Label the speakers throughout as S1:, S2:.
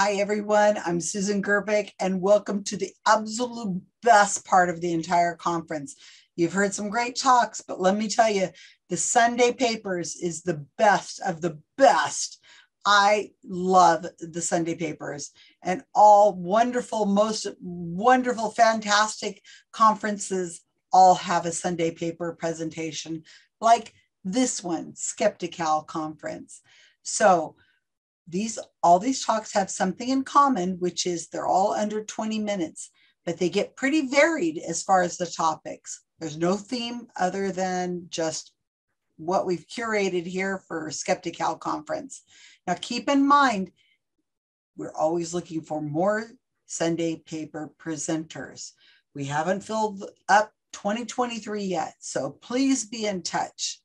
S1: Hi, everyone. I'm Susan Gerbic, and welcome to the absolute best part of the entire conference. You've heard some great talks, but let me tell you, the Sunday Papers is the best of the best. I love the Sunday Papers, and all wonderful, most wonderful, fantastic conferences all have a Sunday paper presentation like this one, Skeptical Conference. So all these talks have something in common, which is they're all under 20 minutes, but they get pretty varied as far as the topics. There's no theme other than just what we've curated here for Skeptical Conference. Now, keep in mind, we're always looking for more Sunday paper presenters. We haven't filled up 2023 yet, so please be in touch.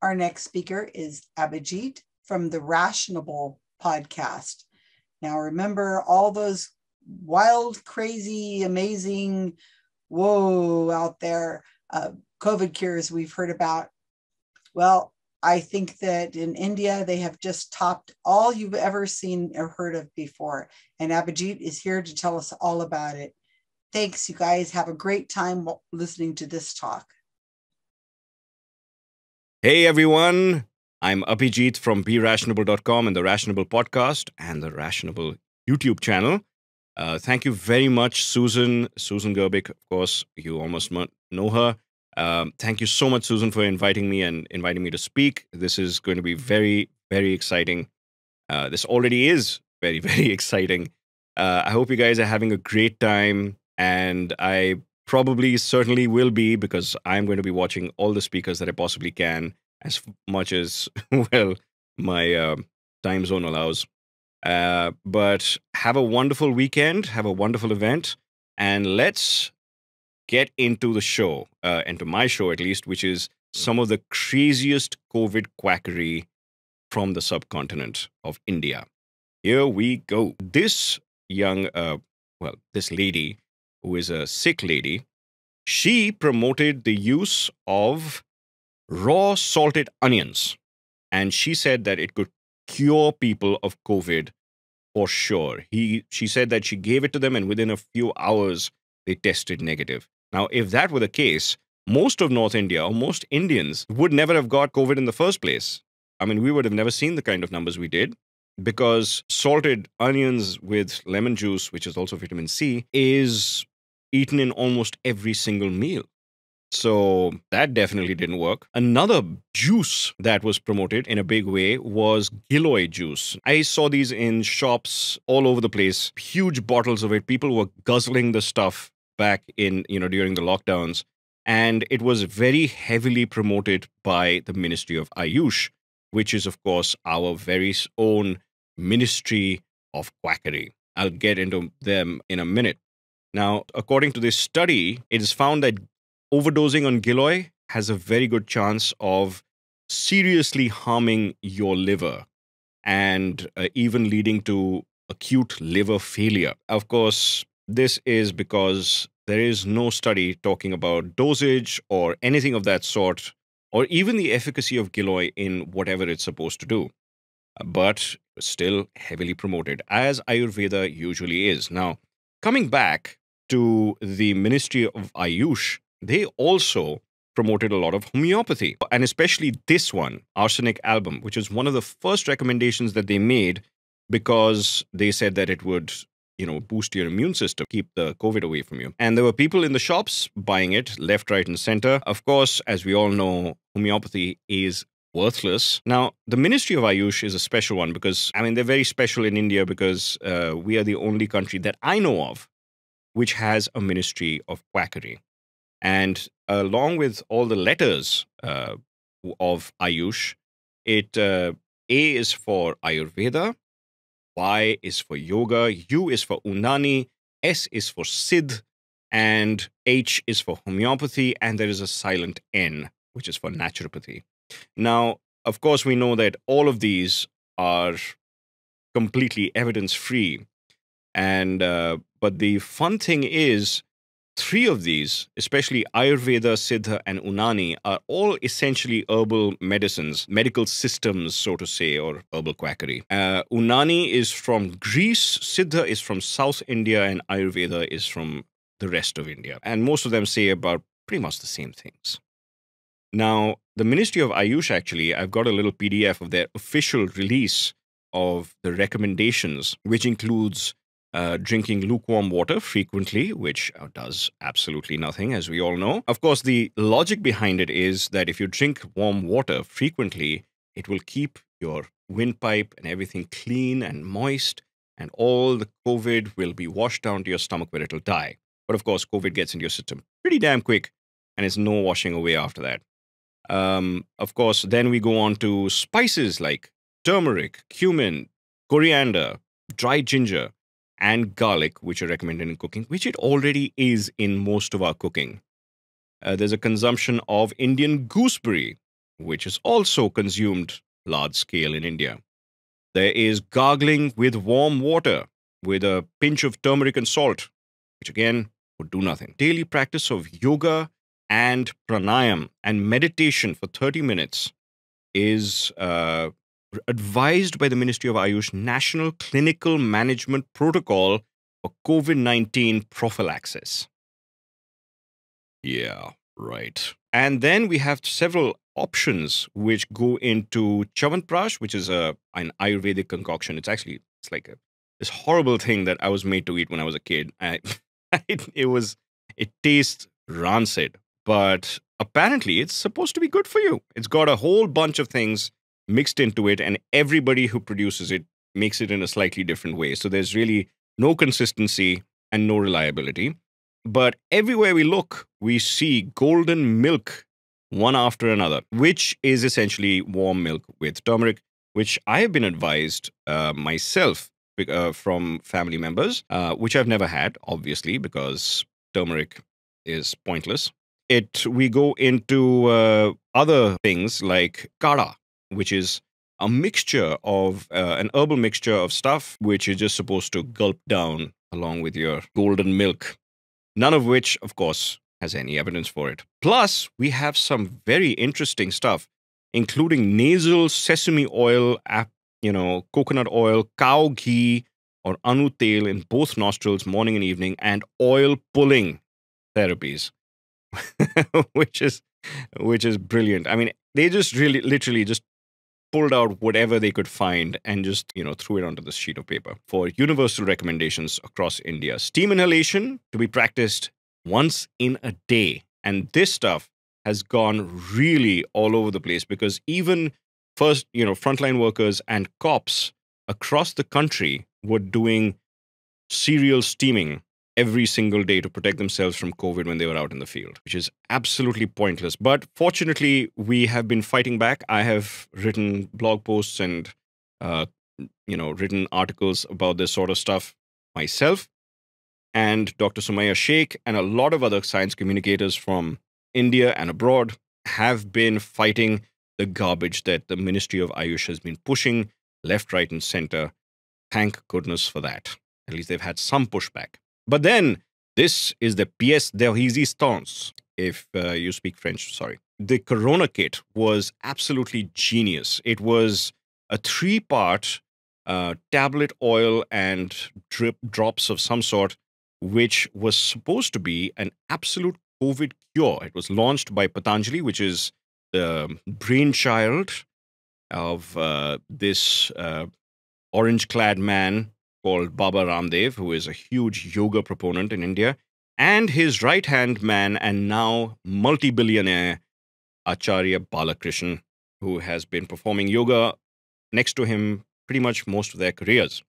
S1: Our next speaker is Abhijit from the Rationable podcast. Now, remember all those wild, crazy, amazing, whoa, out there COVID cures we've heard about? Well, I think that in India, they have just topped all you've ever seen or heard of before. And Abhijit is here to tell us all about it. Thanks, you guys. Have a great time listening to this talk.
S2: Hey everyone, I'm Abhijit from BeRationable.com and the Rationable podcast and the Rationable YouTube channel. Thank you very much, Susan Gerbic. Of course, you almost know her. Thank you so much, Susan, for inviting me to speak. This is going to be very, very exciting. This already is very, very exciting. I hope you guys are having a great time, and I certainly will be, because I'm going to be watching all the speakers that I possibly can, as much as, well, my time zone allows. But have a wonderful weekend, have a wonderful event, and let's get into the show, into my show at least, which is some of the craziest COVID quackery from the subcontinent of India. Here we go. This this lady, who is a Sikh lady, she promoted the use of raw salted onions. And she said that it could cure people of COVID for sure. She said that she gave it to them, and within a few hours, they tested negative. Now, if that were the case, most of North India, or most Indians, would never have got COVID in the first place. I mean, we would have never seen the kind of numbers we did, because salted onions with lemon juice, which is also vitamin C, is eaten in almost every single meal. So that definitely didn't work. Another juice that was promoted in a big way was Giloy juice. I saw these in shops all over the place, huge bottles of it. People were guzzling the stuff back in, during the lockdowns. And it was very heavily promoted by the Ministry of Ayush, which is, of course, our very own Ministry of Quackery. I'll get into them in a minute. Now, according to this study, it is found that overdosing on Giloy has a very good chance of seriously harming your liver and even leading to acute liver failure. Of course, this is because there is no study talking about dosage or anything of that sort, or even the efficacy of Giloy in whatever it's supposed to do. But still heavily promoted, as Ayurveda usually is. Now, coming back to the Ministry of Ayush, they also promoted a lot of homeopathy, and especially this one, arsenic album, which is one of the first recommendations that they made, because they said that it would, boost your immune system, keep the COVID away from you. And there were people in the shops buying it left, right, and center. Of course, as we all know, homeopathy is worthless. Now, the Ministry of Ayush is a special one because, they're very special in India because we are the only country that I know of which has a Ministry of Quackery. And along with all the letters of Ayush, A is for Ayurveda, Y is for Yoga, U is for Unani, S is for Siddh, and H is for homeopathy, and there is a silent N, which is for naturopathy. Now, of course, we know that all of these are completely evidence-free. And but the fun thing is, three of these, especially Ayurveda, Siddha, and Unani, are all essentially herbal medicines, medical systems, so to say, or herbal quackery. Unani is from Greece, Siddha is from South India, and Ayurveda is from the rest of India. And most of them say about pretty much the same things. Now, the Ministry of Ayush, actually, I've got a little PDF of their official release of the recommendations, which includes drinking lukewarm water frequently, which does absolutely nothing, as we all know. Of course, the logic behind it is that if you drink warm water frequently, it will keep your windpipe and everything clean and moist, and all the COVID will be washed down to your stomach where it'll die. But of course, COVID gets into your system pretty damn quick, and it's no washing away after that. Of course, then we go on to spices like turmeric, cumin, coriander, dried ginger, and garlic, which are recommended in cooking, which it already is in most of our cooking. There's a consumption of Indian gooseberry, which is also consumed large scale in India. There is gargling with warm water with a pinch of turmeric and salt, which again would do nothing. Daily practice of yoga and pranayam and meditation for 30 minutes is advised by the Ministry of Ayush National Clinical Management Protocol for COVID-19 prophylaxis. Yeah, right. And then we have several options which go into Chawanprash, which is an Ayurvedic concoction. It's like this horrible thing that I was made to eat when I was a kid. It tastes rancid, but apparently it's supposed to be good for you. It's got a whole bunch of things mixed into it, and everybody who produces it makes it in a slightly different way. So there's really no consistency and no reliability. But everywhere we look, we see golden milk one after another, which is essentially warm milk with turmeric, which I have been advised myself from family members, which I've never had, obviously, because turmeric is pointless. We go into other things like kada, which is a mixture of an herbal mixture of stuff, which you're just supposed to gulp down along with your golden milk. None of which, of course, has any evidence for it. Plus, we have some very interesting stuff, including nasal sesame oil, coconut oil, cow ghee, or anu tail in both nostrils, morning and evening, and oil pulling therapies, which is brilliant. I mean, they just literally just pulled out whatever they could find and just, threw it onto this sheet of paper for universal recommendations across India. Steam inhalation to be practiced once in a day. And this stuff has gone really all over the place because even frontline workers and cops across the country were doing serial steaming every single day to protect themselves from COVID when they were out in the field, which is absolutely pointless. But fortunately, we have been fighting back. I have written blog posts and, written articles about this sort of stuff myself. And Dr. Sumaya Sheikh and a lot of other science communicators from India and abroad have been fighting the garbage that the Ministry of Ayush has been pushing left, right, and center. Thank goodness for that. At least they've had some pushback. But then, this is the pièce de résistance, if you speak French, sorry. The Corona kit was absolutely genius. It was a 3-part tablet oil and drops of some sort, which was supposed to be an absolute COVID cure. It was launched by Patanjali, which is the brainchild of this orange-clad man called Baba Ramdev, who is a huge yoga proponent in India, and his right-hand man and now multi-billionaire Acharya Balakrishnan, who has been performing yoga next to him pretty much most of their careers.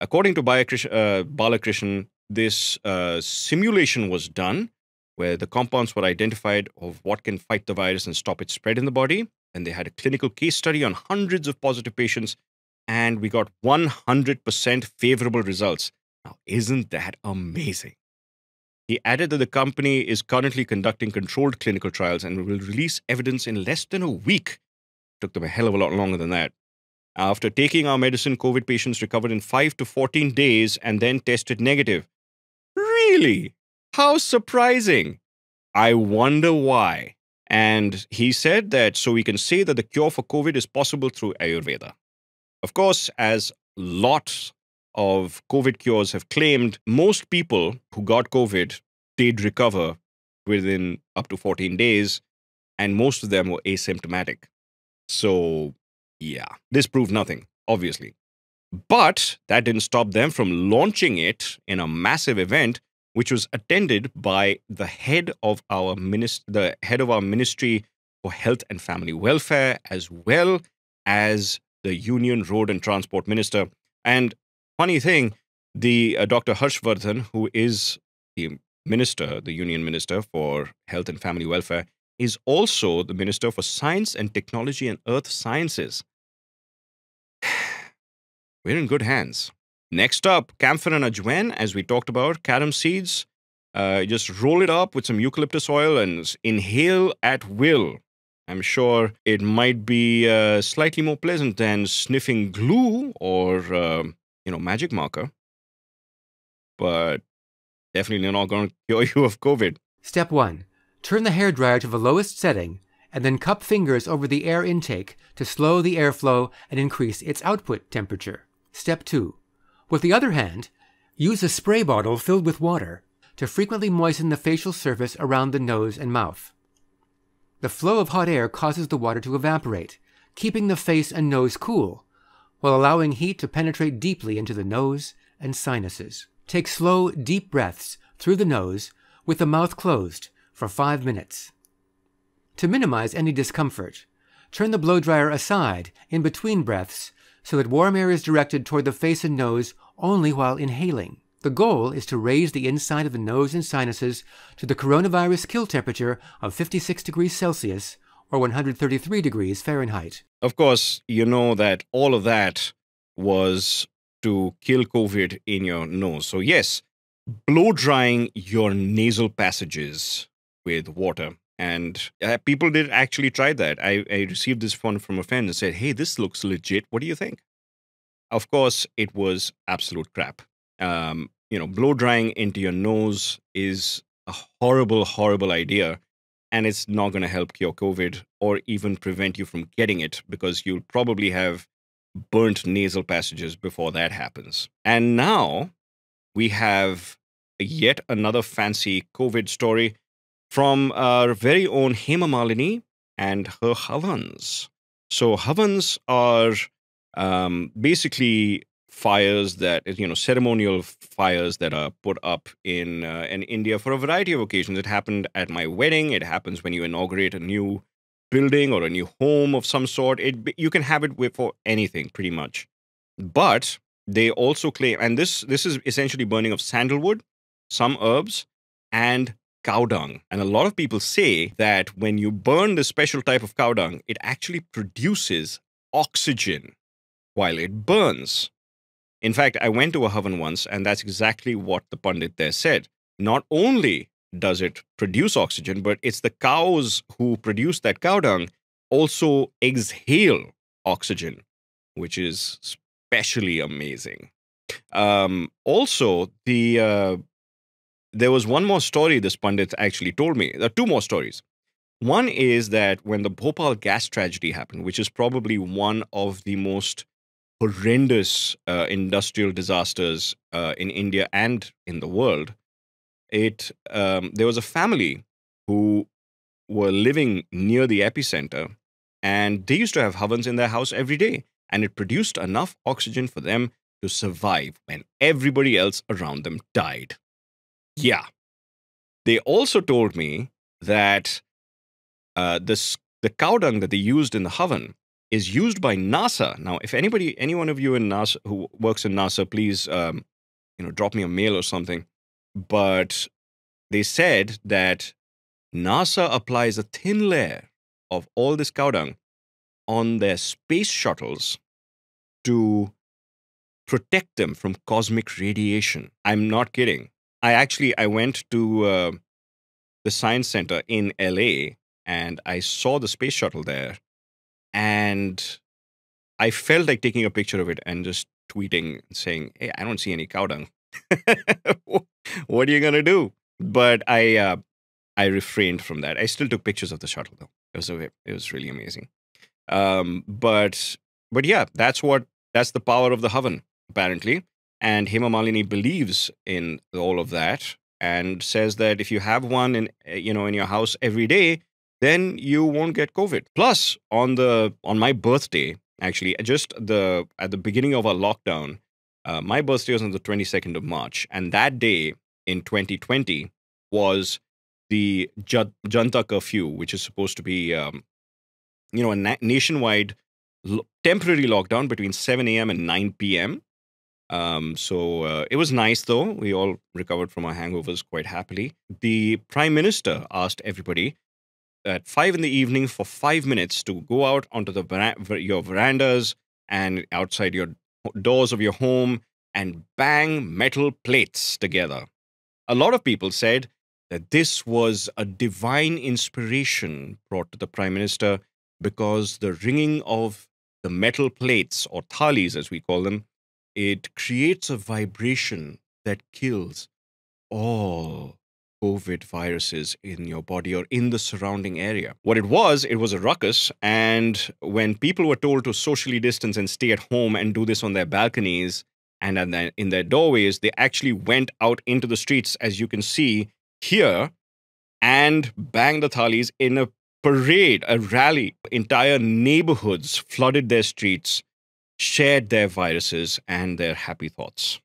S2: According to Balakrishnan, this simulation was done where the compounds were identified of what can fight the virus and stop its spread in the body. And they had a clinical case study on hundreds of positive patients, and we got 100% favorable results. Now, isn't that amazing? He added that the company is currently conducting controlled clinical trials and will release evidence in less than a week. It took them a hell of a lot longer than that. After taking our medicine, COVID patients recovered in 5 to 14 days and then tested negative. Really? How surprising. I wonder why. And he said that so we can say that the cure for COVID is possible through Ayurveda. Of course, as lots of COVID cures have claimed, most people who got COVID did recover within up to 14 days, and most of them were asymptomatic. So, yeah, this proved nothing, obviously. But that didn't stop them from launching it in a massive event, which was attended by the head of our Ministry for Health and Family Welfare, as well as the Union Road and Transport Minister. And funny thing, the Dr. Harshvardhan, who is the minister, the Union Minister for Health and Family Welfare, is also the Minister for Science and Technology and Earth Sciences. We're in good hands. Next up, camphor and ajwain, as we talked about, carom seeds. Just roll it up with some eucalyptus oil and inhale at will. I'm sure it might be slightly more pleasant than sniffing glue or, magic marker. But definitely not going to cure you of COVID.
S3: Step 1. Turn the hairdryer to the lowest setting and then cup fingers over the air intake to slow the airflow and increase its output temperature. Step 2. With the other hand, use a spray bottle filled with water to frequently moisten the facial surface around the nose and mouth. The flow of hot air causes the water to evaporate, keeping the face and nose cool, while allowing heat to penetrate deeply into the nose and sinuses. Take slow, deep breaths through the nose with the mouth closed for 5 minutes. To minimize any discomfort, turn the blow dryer aside in between breaths so that warm air is directed toward the face and nose only while inhaling. The goal is to raise the inside of the nose and sinuses to the coronavirus kill temperature of 56 degrees Celsius or 133 degrees Fahrenheit.
S2: Of course, you know that all of that was to kill COVID in your nose. So yes, blow drying your nasal passages with water. And people did actually try that. I received this one from a friend and said, hey, this looks legit. What do you think? Of course, it was absolute crap. Blow drying into your nose is a horrible, horrible idea. And it's not going to help cure COVID or even prevent you from getting it because you'll probably have burnt nasal passages before that happens. And now we have yet another fancy COVID story from our very own Hema Malini and her havans. So havans are basically fires that, ceremonial fires that are put up in India for a variety of occasions. It happened at my wedding. It happens when you inaugurate a new building or a new home of some sort. You can have it for anything, pretty much. But they also claim, and this is essentially burning of sandalwood, some herbs, and cow dung. And a lot of people say that when you burn this special type of cow dung, it actually produces oxygen while it burns. In fact, I went to a havan once, and that's exactly what the Pandit there said. Not only does it produce oxygen, but it's the cows who produce that cow dung also exhale oxygen, which is especially amazing. Also, there was one more story this Pandit actually told me. There are two more stories. One is that when the Bhopal gas tragedy happened, which is probably one of the most horrendous industrial disasters in India and in the world, there was a family who were living near the epicenter, and they used to have havans in their house every day, and it produced enough oxygen for them to survive when everybody else around them died. Yeah. They also told me that the cow dung that they used in the havan is used by NASA. Now, if any one of you in NASA who works in NASA, please, drop me a mail or something. But they said that NASA applies a thin layer of all this cow dung on their space shuttles to protect them from cosmic radiation. I'm not kidding. I went to the Science Center in LA and I saw the space shuttle there. And I felt like taking a picture of it and just tweeting, saying, "Hey, I don't see any cow dung. What are you gonna do?" But I refrained from that. I still took pictures of the shuttle though. It was really amazing. But yeah, that's the power of the Havan apparently. And Hema Malini believes in all of that and says that if you have one in your house every day, then you won't get COVID. Plus, on my birthday, actually, just at the beginning of our lockdown, my birthday was on the 22nd of March, and that day in 2020 was the Janta curfew, which is supposed to be a nationwide temporary lockdown between 7 a.m. and 9 p.m. So it was nice, though. We all recovered from our hangovers quite happily. The Prime Minister asked everybody at 5 in the evening for 5 minutes to go out onto your verandas and outside your doors of your home and bang metal plates together. A lot of people said that this was a divine inspiration brought to the Prime Minister because the ringing of the metal plates, or thalis as we call them, it creates a vibration that kills all COVID viruses in your body or in the surrounding area. What it was a ruckus. And when people were told to socially distance and stay at home and do this on their balconies and in their doorways, they actually went out into the streets, as you can see here, and banged the thalis in a parade, a rally. Entire neighborhoods flooded their streets, shared their viruses and their happy thoughts.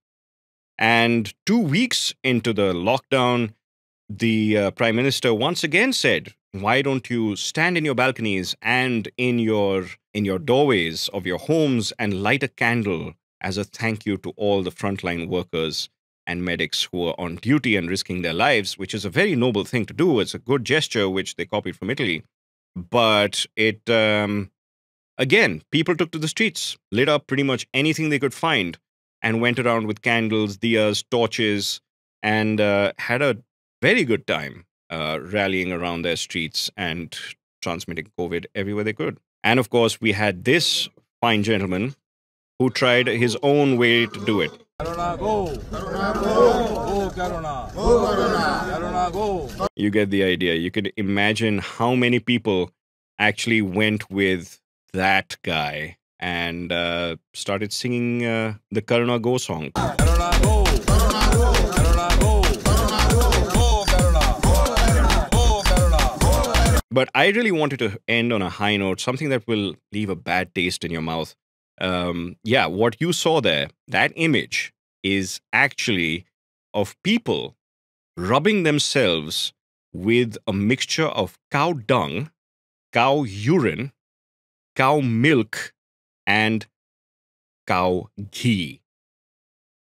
S2: And 2 weeks into the lockdown, the Prime Minister once again said, why don't you stand in your balconies and in your doorways of your homes and light a candle as a thank you to all the frontline workers and medics who are on duty and risking their lives, which is a very noble thing to do. It's a good gesture, which they copied from Italy. But it, again, people took to the streets, lit up pretty much anything they could find, and went around with candles, diyas, torches, and had a very good time rallying around their streets and transmitting COVID everywhere they could. And of course, we had this fine gentleman who tried his own way to do it. Corona, go! Corona, go! Go, Corona! Go, Corona! Corona, go! You get the idea. You could imagine how many people actually went with that guy and started singing the Corona Go song. Corona, go! Corona, go! Corona, go! Corona, go! Go, Corona! Go, Corona! Go! But I really wanted to end on a high note, something that will leave a bad taste in your mouth. Yeah, what you saw there, that image is actually of people rubbing themselves with a mixture of cow dung, cow urine, cow milk, and cow ghee.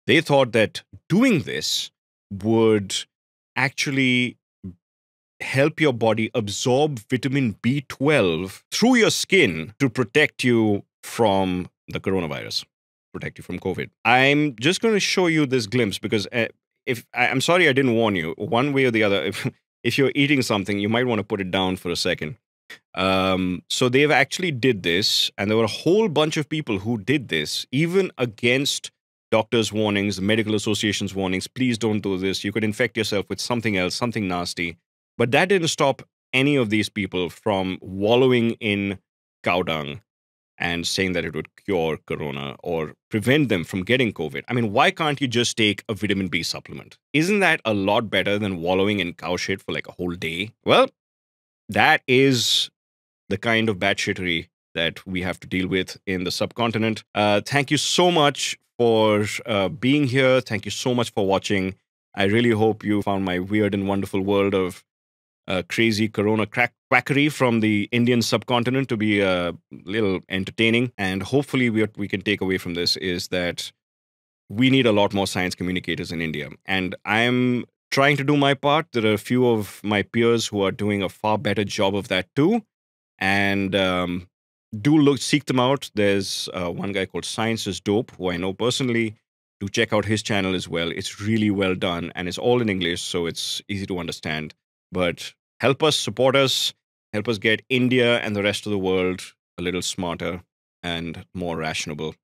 S2: They thought that doing this would actually help your body absorb vitamin B12 through your skin to protect you from the coronavirus, protect you from COVID. I'm just going to show you this glimpse because I'm sorry I didn't warn you. One way or the other, if you're eating something, you might want to put it down for a second. So they've actually did this, and there were a whole bunch of people who did this, even against doctors' warnings, medical associations' warnings. Please don't do this. You could infect yourself with something else, something nasty. But that didn't stop any of these people from wallowing in cow dung and saying that it would cure corona or prevent them from getting COVID. I mean, why can't you just take a vitamin B supplement? Isn't that a lot better than wallowing in cow shit for like a whole day? Well, that is the kind of batshittery that we have to deal with in the subcontinent. Thank you so much for being here. Thank you so much for watching. I really hope you found my weird and wonderful world of crazy corona quackery from the Indian subcontinent to be a little entertaining. And hopefully what we can take away from this is that we need a lot more science communicators in India. And I'm trying to do my part. There are a few of my peers who are doing a far better job of that too. And seek them out. There's one guy called Science is Dope, who I know personally. Do check out his channel as well. It's really well done, and it's all in English, so it's easy to understand. But help us, support us, help us get India and the rest of the world a little smarter and more rationable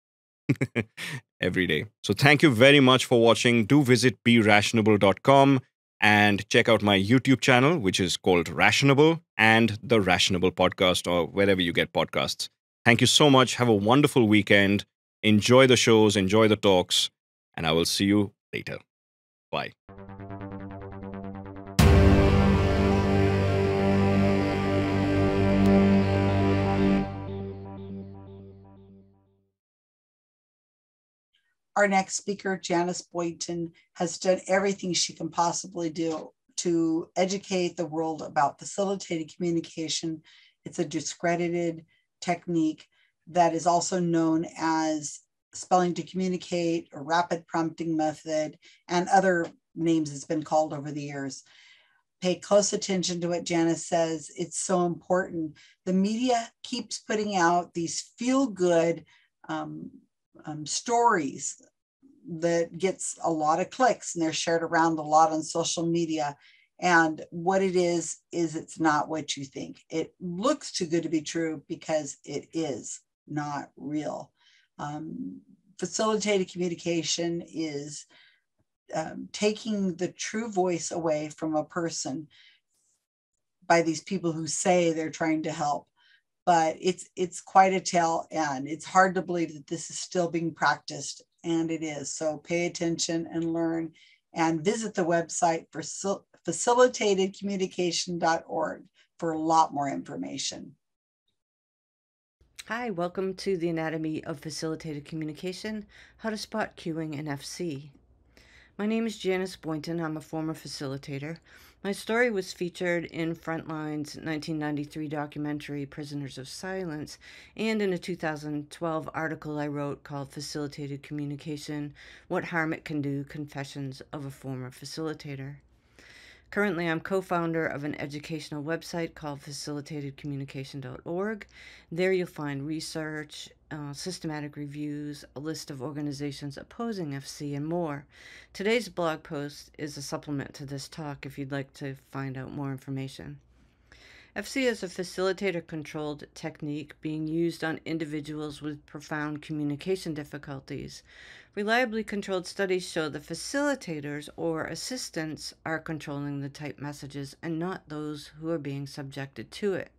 S2: every day. So thank you very much for watching. Do visit berationable.com and check out my YouTube channel, which is called Rationable, and the Rationable Podcast, or wherever you get podcasts. Thank you so much. Have a wonderful weekend. Enjoy the shows, enjoy the talks, and I will see you later. Bye.
S1: Our next speaker, Janice Boynton, has done everything she can possibly do to educate the world about facilitated communication. It's a discredited technique that is also known as spelling to communicate or rapid prompting method, and other names it's been called over the years. Pay close attention to what Janice says. It's so important. The media keeps putting out these feel-good stories that gets a lot of clicks, and they're shared around a lot on social media. And what it is it's not what you think. It looks too good to be true because it is not real. Facilitated communication is taking the true voice away from a person by these people who say they're trying to help. But it's quite a tale, and it's hard to believe that this is still being practiced, and it is. So pay attention and learn, and visit the website for facilitatedcommunication.org for a lot more information.
S4: Hi, welcome to the Anatomy of Facilitated Communication, How to Spot Cueing in FC. My name is Janice Boynton. I'm a former facilitator. My story was featured in Frontline's 1993 documentary, Prisoners of Silence, and in a 2012 article I wrote called Facilitated Communication, What Harm It Can Do, Confessions of a Former Facilitator. Currently, I'm co-founder of an educational website called facilitatedcommunication.org. There you'll find research, systematic reviews, a list of organizations opposing FC, and more. Today's blog post is a supplement to this talk if you'd like to find out more information. FC is a facilitator-controlled technique being used on individuals with profound communication difficulties. Reliably controlled studies show the facilitators or assistants are controlling the typed messages and not those who are being subjected to it.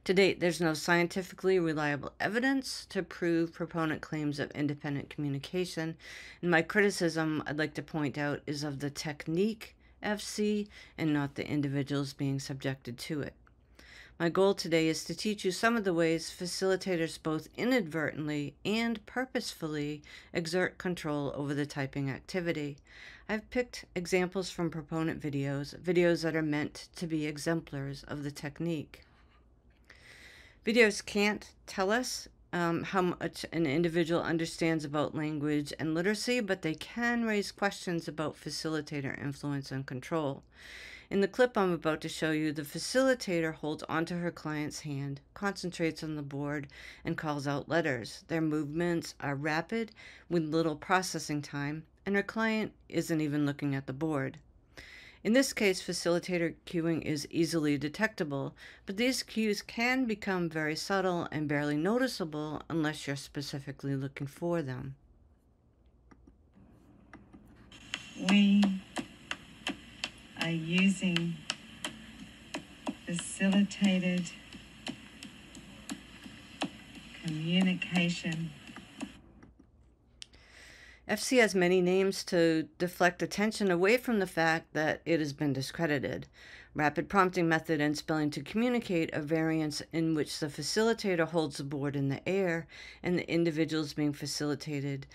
S4: To date, there's no scientifically reliable evidence to prove proponent claims of independent communication, and my criticism I'd like to point out is of the technique FC and not the individuals being subjected to it. My goal today is to teach you some of the ways facilitators both inadvertently and purposefully exert control over the typing activity. I've picked examples from proponent videos that are meant to be exemplars of the technique. Videos can't tell us how much an individual understands about language and literacy, but they can raise questions about facilitator influence and control. In the clip I'm about to show you, the facilitator holds onto her client's hand, concentrates on the board, and calls out letters. Their movements are rapid, with little processing time, and her client isn't even looking at the board. In this case, facilitator cueing is easily detectable, but these cues can become very subtle and barely noticeable unless you're specifically looking for them.
S5: We are using facilitated communication.
S4: FC has many names to deflect attention away from the fact that it has been discredited. Rapid prompting method and spelling to communicate are variants in which the facilitator holds the board in the air and the individuals being facilitated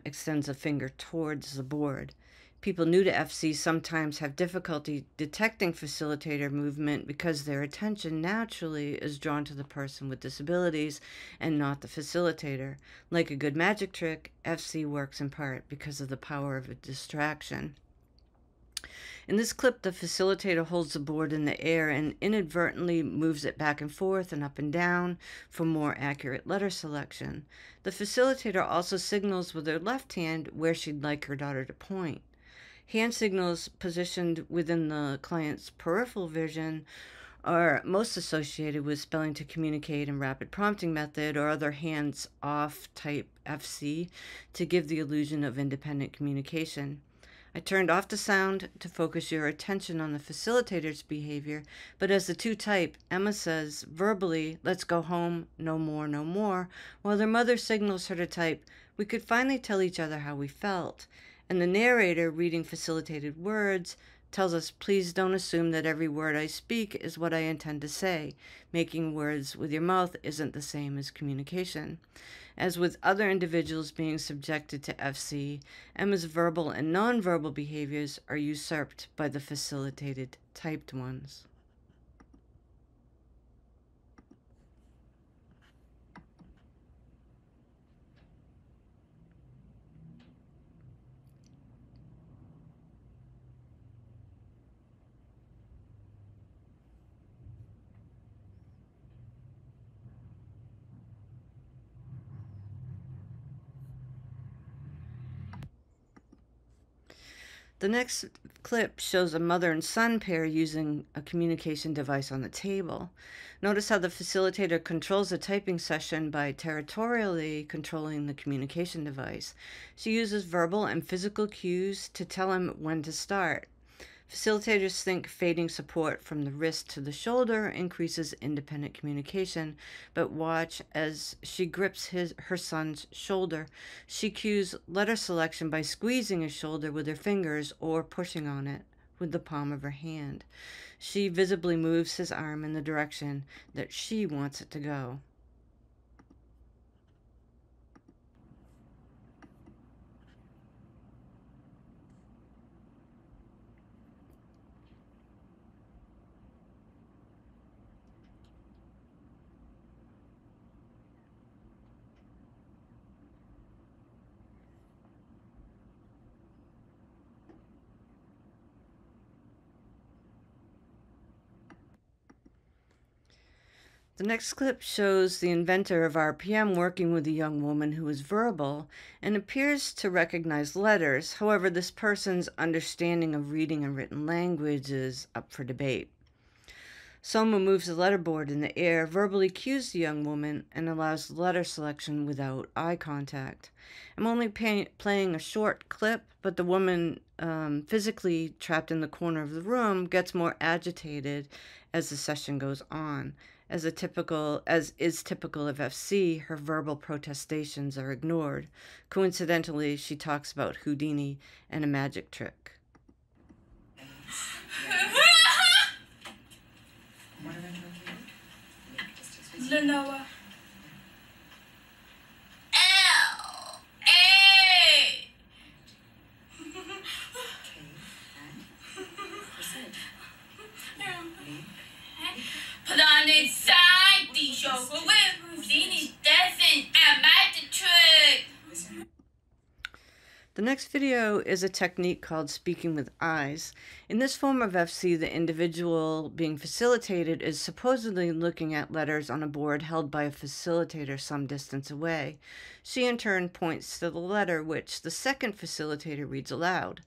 S4: extends a finger towards the board. People new to FC sometimes have difficulty detecting facilitator movement because their attention naturally is drawn to the person with disabilities and not the facilitator. Like a good magic trick, FC works in part because of the power of a distraction. In this clip, the facilitator holds the board in the air and inadvertently moves it back and forth and up and down for more accurate letter selection. The facilitator also signals with her left hand where she'd like her daughter to point. Hand signals positioned within the client's peripheral vision are most associated with spelling to communicate and rapid prompting method or other hands-off type FC to give the illusion of independent communication. I turned off the sound to focus your attention on the facilitator's behavior, but as the two type, Emma says verbally, "Let's go home, no more, no more," while their mother signals her to type, "We could finally tell each other how we felt." And the narrator, reading facilitated words, tells us, "Please don't assume that every word I speak is what I intend to say. Making words with your mouth isn't the same as communication." As with other individuals being subjected to FC, Emma's verbal and nonverbal behaviors are usurped by the facilitated typed ones. The next clip shows a mother and son pair using a communication device on the table. Notice how the facilitator controls the typing session by territorially controlling the communication device. She uses verbal and physical cues to tell him when to start. Facilitators think fading support from the wrist to the shoulder increases independent communication, but watch as she grips her son's shoulder. She cues letter selection by squeezing his shoulder with her fingers or pushing on it with the palm of her hand. She visibly moves his arm in the direction that she wants it to go. The next clip shows the inventor of RPM working with a young woman who is verbal and appears to recognize letters. However, this person's understanding of reading and written language is up for debate. Soma moves the letterboard in the air, verbally cues the young woman, and allows letter selection without eye contact. I'm only playing a short clip, but the woman, physically trapped in the corner of the room, gets more agitated as the session goes on. As is typical of FC, her verbal protestations are ignored. Coincidentally, she talks about Houdini and a magic trick.
S6: Lenoa. Put on its side, the show with Houdini's dancing and magic trick.
S4: The next video is a technique called speaking with eyes. In this form of FC, the individual being facilitated is supposedly looking at letters on a board held by a facilitator some distance away. She in turn points to the letter, which the second facilitator reads aloud.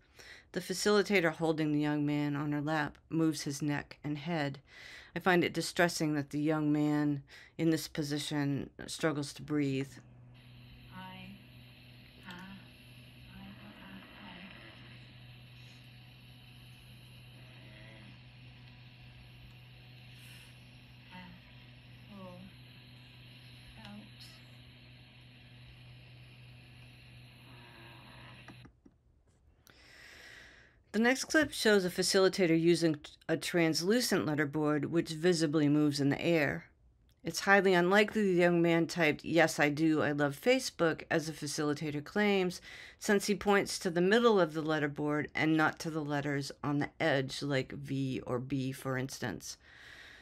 S4: The facilitator holding the young man on her lap moves his neck and head. I find it distressing that the young man in this position struggles to breathe. The next clip shows a facilitator using a translucent letterboard which visibly moves in the air. It's highly unlikely the young man typed, "Yes, I do, I love Facebook," as the facilitator claims, since he points to the middle of the letterboard and not to the letters on the edge, like V or B, for instance.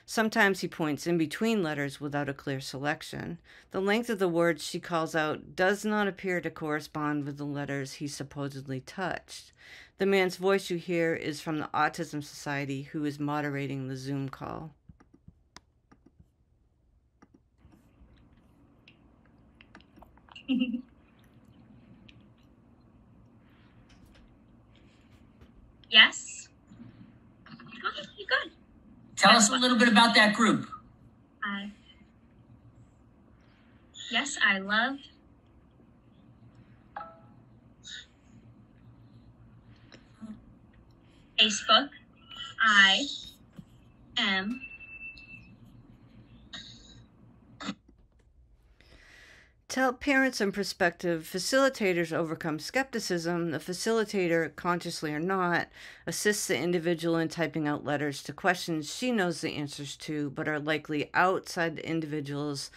S4: Sometimes he points in between letters without a clear selection. The length of the words she calls out does not appear to correspond with the letters he supposedly touched. The man's voice you hear is from the Autism Society, who is moderating the Zoom call.
S6: Yes? Okay, good.
S7: Tell us a little bit about that group.
S8: Yes, I love Facebook. I am
S4: To help parents in perspective, facilitators overcome skepticism. The facilitator, consciously or not, assists the individual in typing out letters to questions she knows the answers to, but are likely outside the individual's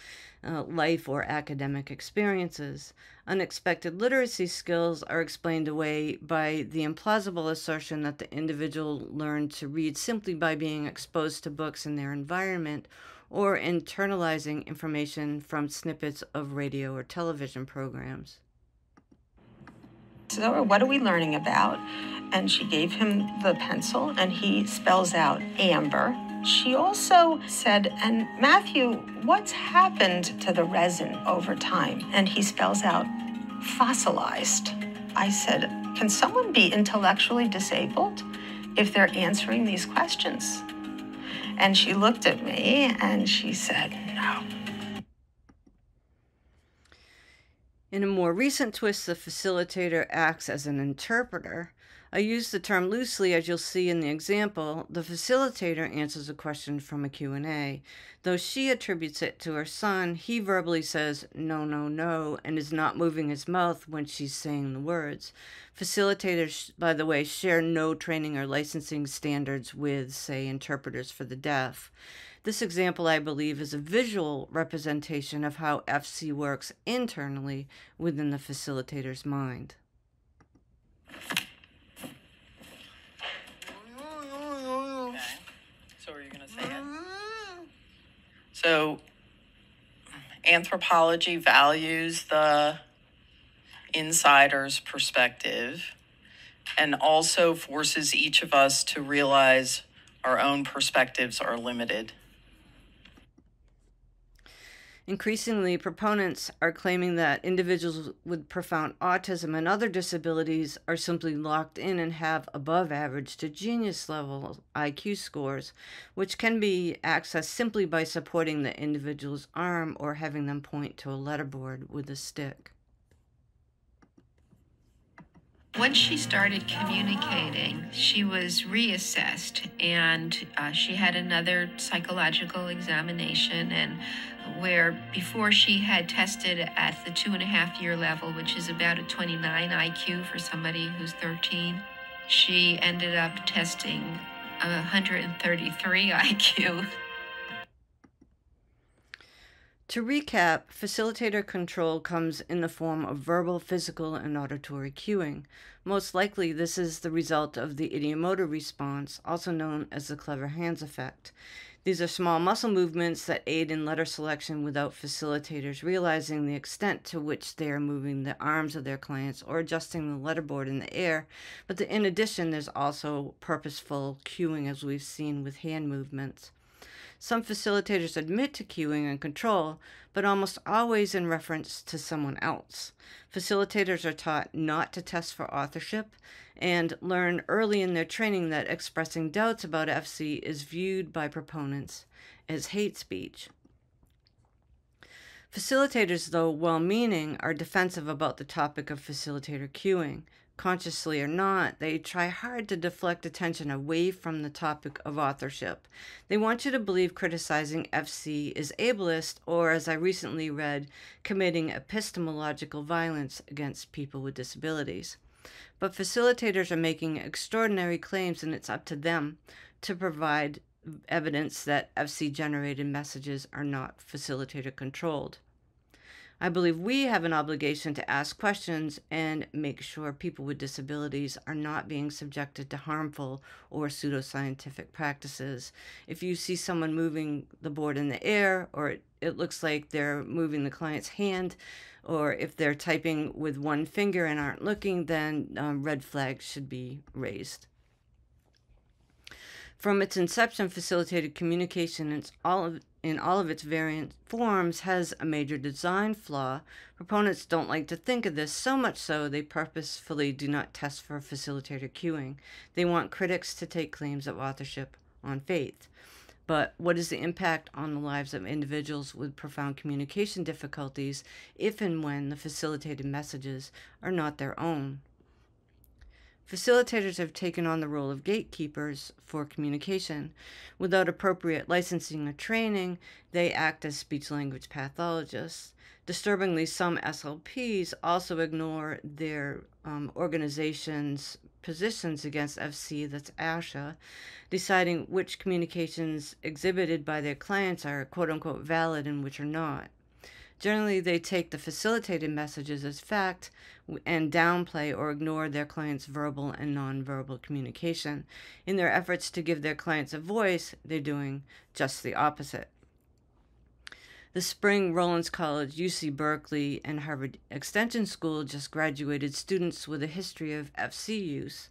S4: life or academic experiences. Unexpected literacy skills are explained away by the implausible assertion that the individual learned to read simply by being exposed to books in their environment or internalizing information from snippets of radio or television programs.
S9: So what are we learning about? And she gave him the pencil and he spells out amber. She also said, and Matthew, what's happened to the resin over time? And he spells out fossilized. I said, can someone be intellectually disabled if they're answering these questions? And she looked at me and she said, no.
S4: In a more recent twist, the facilitator acts as an interpreter. I use the term loosely, as you'll see in the example. The facilitator answers a question from a Q&A. Though she attributes it to her son, he verbally says, no, no, no, and is not moving his mouth when she's saying the words. Facilitators, by the way, share no training or licensing standards with, say, interpreters for the deaf. This example, I believe, is a visual representation of how FC works internally within the facilitator's mind.
S10: Okay. So are you going to say it? So anthropology values the insider's perspective and also forces each of us to realize our own perspectives are limited.
S4: Increasingly, proponents are claiming that individuals with profound autism and other disabilities are simply locked in and have above average to genius level IQ scores, which can be accessed simply by supporting the individual's arm or having them point to a letterboard with a stick.
S11: Once she started communicating, she was reassessed, and she had another psychological examination, and where before she had tested at the 2.5-year level, which is about a 29 IQ for somebody who's 13, she ended up testing 133 IQ.
S4: To recap, facilitator control comes in the form of verbal, physical, and auditory cueing. Most likely, this is the result of the ideomotor response, also known as the clever hands effect. These are small muscle movements that aid in letter selection without facilitators realizing the extent to which they are moving the arms of their clients or adjusting the letterboard in the air. But in addition, there's also purposeful cueing, as we've seen with hand movements. Some facilitators admit to cueing and control, but almost always in reference to someone else. Facilitators are taught not to test for authorship and learn early in their training that expressing doubts about FC is viewed by proponents as hate speech. Facilitators, though well-meaning, are defensive about the topic of facilitator cueing. Consciously or not, they try hard to deflect attention away from the topic of authorship. They want you to believe criticizing FC is ableist, or, as I recently read, committing epistemological violence against people with disabilities. But facilitators are making extraordinary claims, and it's up to them to provide evidence that FC-generated messages are not facilitator-controlled. I believe we have an obligation to ask questions and make sure people with disabilities are not being subjected to harmful or pseudoscientific practices. If you see someone moving the board in the air, or it looks like they're moving the client's hand, or if they're typing with one finger and aren't looking, then red flags should be raised. From its inception, facilitated communication in all of its variant forms has a major design flaw. Proponents don't like to think of this, so much so they purposefully do not test for facilitator cueing. They want critics to take claims of authorship on faith. But what is the impact on the lives of individuals with profound communication difficulties if and when the facilitated messages are not their own? Facilitators have taken on the role of gatekeepers for communication. Without appropriate licensing or training, they act as speech-language pathologists. Disturbingly, some SLPs also ignore their organization's positions against FC, that's ASHA, deciding which communications exhibited by their clients are quote-unquote valid and which are not. Generally, they take the facilitated messages as fact and downplay or ignore their clients' verbal and nonverbal communication. In their efforts to give their clients a voice, they're doing just the opposite. The spring, Rollins College, UC Berkeley, and Harvard Extension School just graduated students with a history of FC use.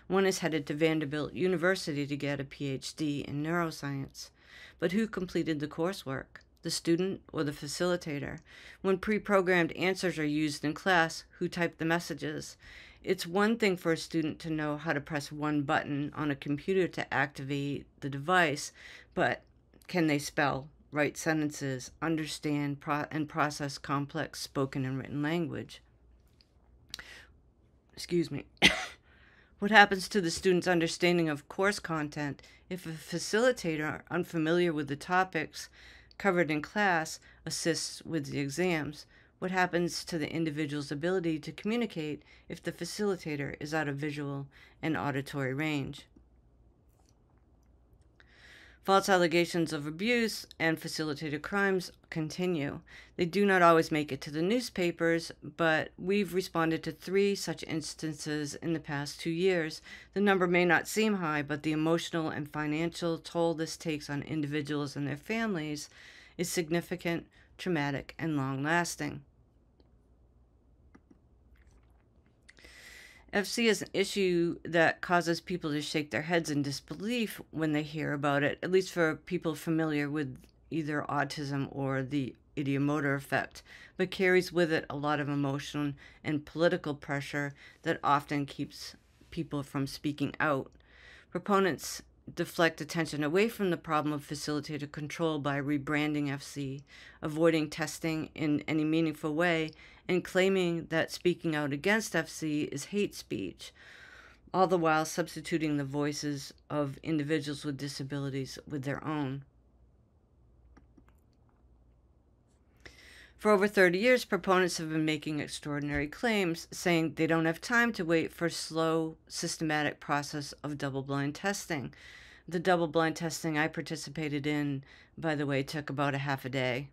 S4: One is headed to Vanderbilt University to get a PhD in neuroscience. But who completed the coursework? The student or the facilitator? When pre-programmed answers are used in class, who typed the messages? It's one thing for a student to know how to press one button on a computer to activate the device, but can they spell, write sentences, understand and process complex spoken and written language? Excuse me. What happens to the student's understanding of course content if a facilitator unfamiliar with the topics covered in class assists with the exams? What happens to the individual's ability to communicate if the facilitator is out of visual and auditory range? False allegations of abuse and facilitated crimes continue. They do not always make it to the newspapers, but we've responded to 3 such instances in the past 2 years. The number may not seem high, but the emotional and financial toll this takes on individuals and their families is significant, traumatic, and long-lasting. FC is an issue that causes people to shake their heads in disbelief when they hear about it, at least for people familiar with either autism or the ideomotor effect, but carries with it a lot of emotion and political pressure that often keeps people from speaking out. Proponents deflect attention away from the problem of facilitator control by rebranding FC, avoiding testing in any meaningful way, and claiming that speaking out against FC is hate speech, all the while substituting the voices of individuals with disabilities with their own. For over 30 years, proponents have been making extraordinary claims, saying they don't have time to wait for slow, systematic process of double-blind testing. The double-blind testing I participated in, by the way, took about a half a day.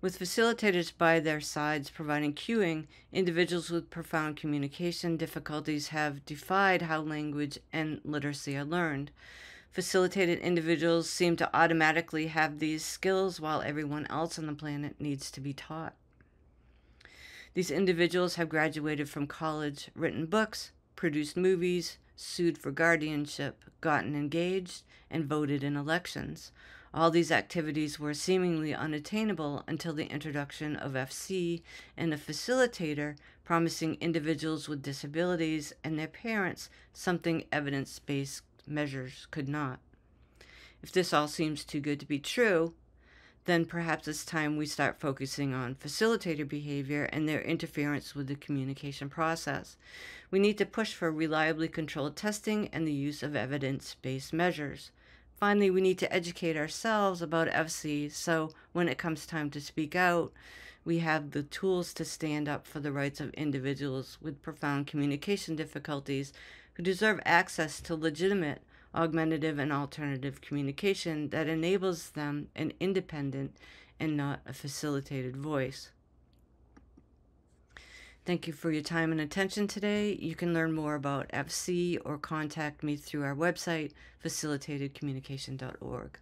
S4: With facilitators by their sides providing cueing, individuals with profound communication difficulties have defied how language and literacy are learned. Facilitated individuals seem to automatically have these skills while everyone else on the planet needs to be taught. These individuals have graduated from college, written books, produced movies, sued for guardianship, gotten engaged, and voted in elections. All these activities were seemingly unattainable until the introduction of FC and a facilitator promising individuals with disabilities and their parents something evidence-based measures could not. If this all seems too good to be true, then perhaps it's time we start focusing on facilitator behavior and their interference with the communication process. We need to push for reliably controlled testing and the use of evidence-based measures. Finally, we need to educate ourselves about FC so when it comes time to speak out, we have the tools to stand up for the rights of individuals with profound communication difficulties who deserve access to legitimate, augmentative, and alternative communication that enables them an independent and not a facilitated voice. Thank you for your time and attention today. You can learn more about FC or contact me through our website, facilitatedcommunication.org.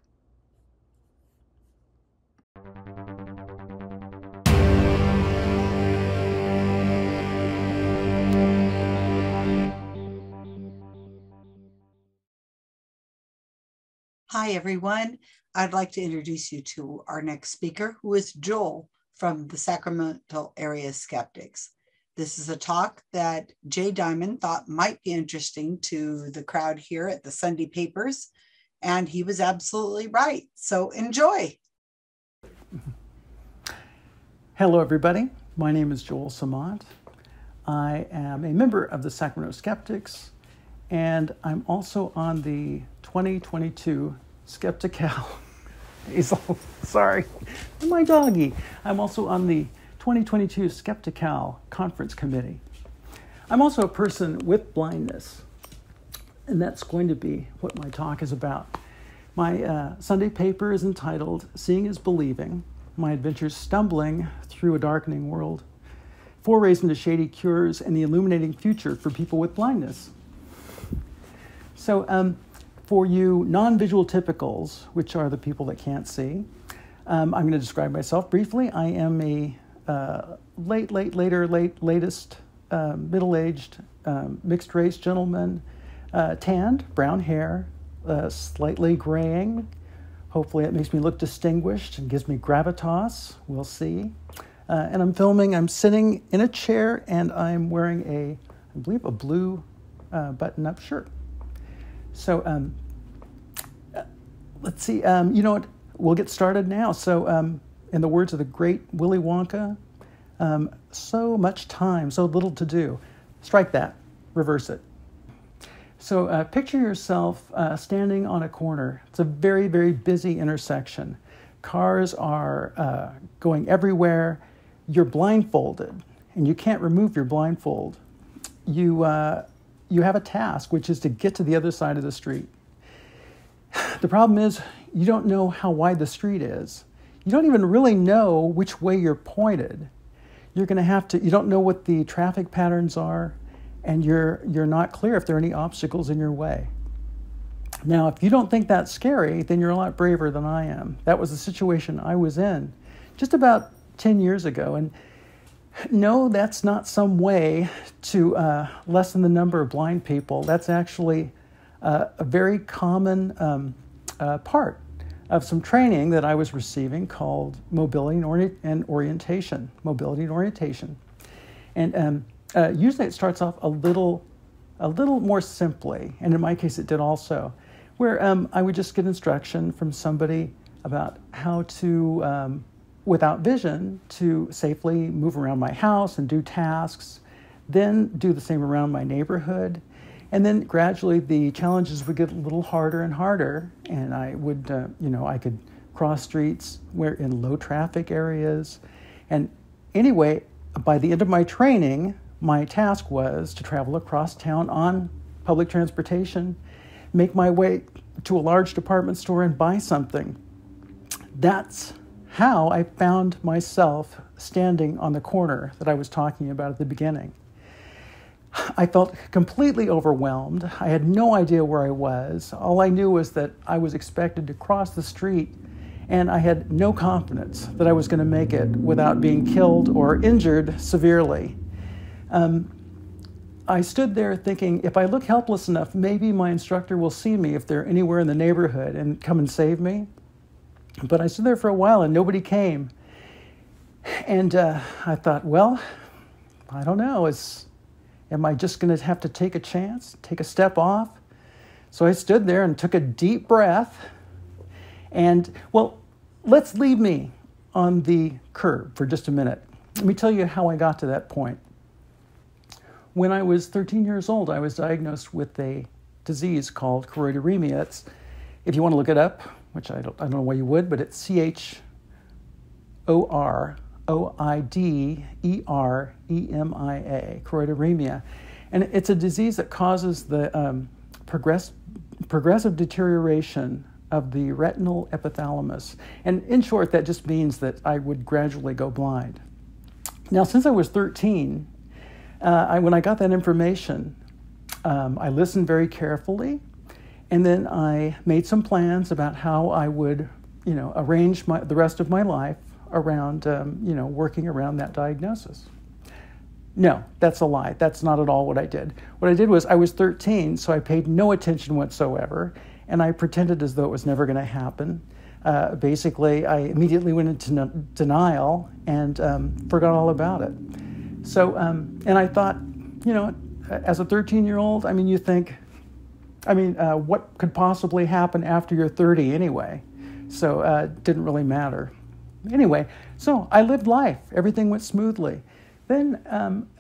S1: Hi, everyone. I'd like to introduce you to our next speaker, who is Joel from the Sacramento Area Skeptics. This is a talk that Jay Diamond thought might be interesting to the crowd here at the Sunday Papers, And he was absolutely right. So enjoy.
S12: Hello, everybody. My name is Joel Samant. I am a member of the Sacramento Skeptics, and I'm also on the 2022 Skeptical. Hazel, sorry, my doggy. I'm also on the 2022 Skeptical Conference Committee. I'm also a person with blindness, and that's going to be what my talk is about. My Sunday paper is entitled Seeing is Believing, My Adventures Stumbling Through a Darkening World, Forays into Shady Cures and the Illuminating Future for People with Blindness. So for you non-visual typicals, which are the people that can't see, I'm going to describe myself briefly. I am a latest middle-aged mixed-race gentleman, tanned, brown hair, slightly graying. Hopefully it makes me look distinguished and gives me gravitas. We'll see. And I'm sitting in a chair, and I'm wearing I believe a blue button-up shirt. So let's see, you know what, we'll get started now. So in the words of the great Willy Wonka, so much time, so little to do. Strike that, reverse it. So picture yourself standing on a corner. It's a very, very busy intersection. Cars are going everywhere. You're blindfolded, and you can't remove your blindfold. You have a task, which is to get to the other side of the street. The problem is you don't know how wide the street is. You don't even really know which way you're pointed. You're going to have to, you don't know what the traffic patterns are, and you're not clear if there are any obstacles in your way. Now, if you don't think that's scary, then you're a lot braver than I am. That was the situation I was in just about 10 years ago. And no, that's not some way to lessen the number of blind people. That's actually a very common part of some training that I was receiving called mobility and orientation. Mobility and orientation. And usually it starts off a little more simply, and in my case it did also, where I would just get instruction from somebody about how to, without vision, to safely move around my house and do tasks, then do the same around my neighborhood. And then gradually the challenges would get a little harder and harder, and I would, I could cross streets where in low traffic areas. And anyway, by the end of my training, my task was to travel across town on public transportation, make my way to a large department store and buy something. That's how I found myself standing on the corner that I was talking about at the beginning. I felt completely overwhelmed. I had no idea where I was. All I knew was that I was expected to cross the street, and I had no confidence that I was going to make it without being killed or injured severely. I stood there thinking, if I look helpless enough, maybe my instructor will see me if they're anywhere in the neighborhood and come and save me. But I stood there for a while and nobody came. And I thought, well, I don't know. Am I just going to have to take a chance, take a step off? So I stood there and took a deep breath. And, well, let's leave me on the curb for just a minute. Let me tell you how I got to that point. When I was 13 years old, I was diagnosed with a disease called choroideremia. It's, if you want to look it up, which I don't know why you would, but it's choroideremia, choroideremia. And it's a disease that causes the progressive deterioration of the retinal epithalamus. And in short, that just means that I would gradually go blind. Now, since I was 13, when I got that information, I listened very carefully, and then I made some plans about how I would, arrange the rest of my life around, working around that diagnosis. No, that's a lie. That's not at all what I did. What I did was I was 13, so I paid no attention whatsoever, and I pretended as though it was never going to happen. Basically, I immediately went into denial and forgot all about it. So, and I thought, as a 13-year-old, you think, I mean, what could possibly happen after you're 30 anyway? So it didn't really matter. Anyway, so I lived life. Everything went smoothly. Then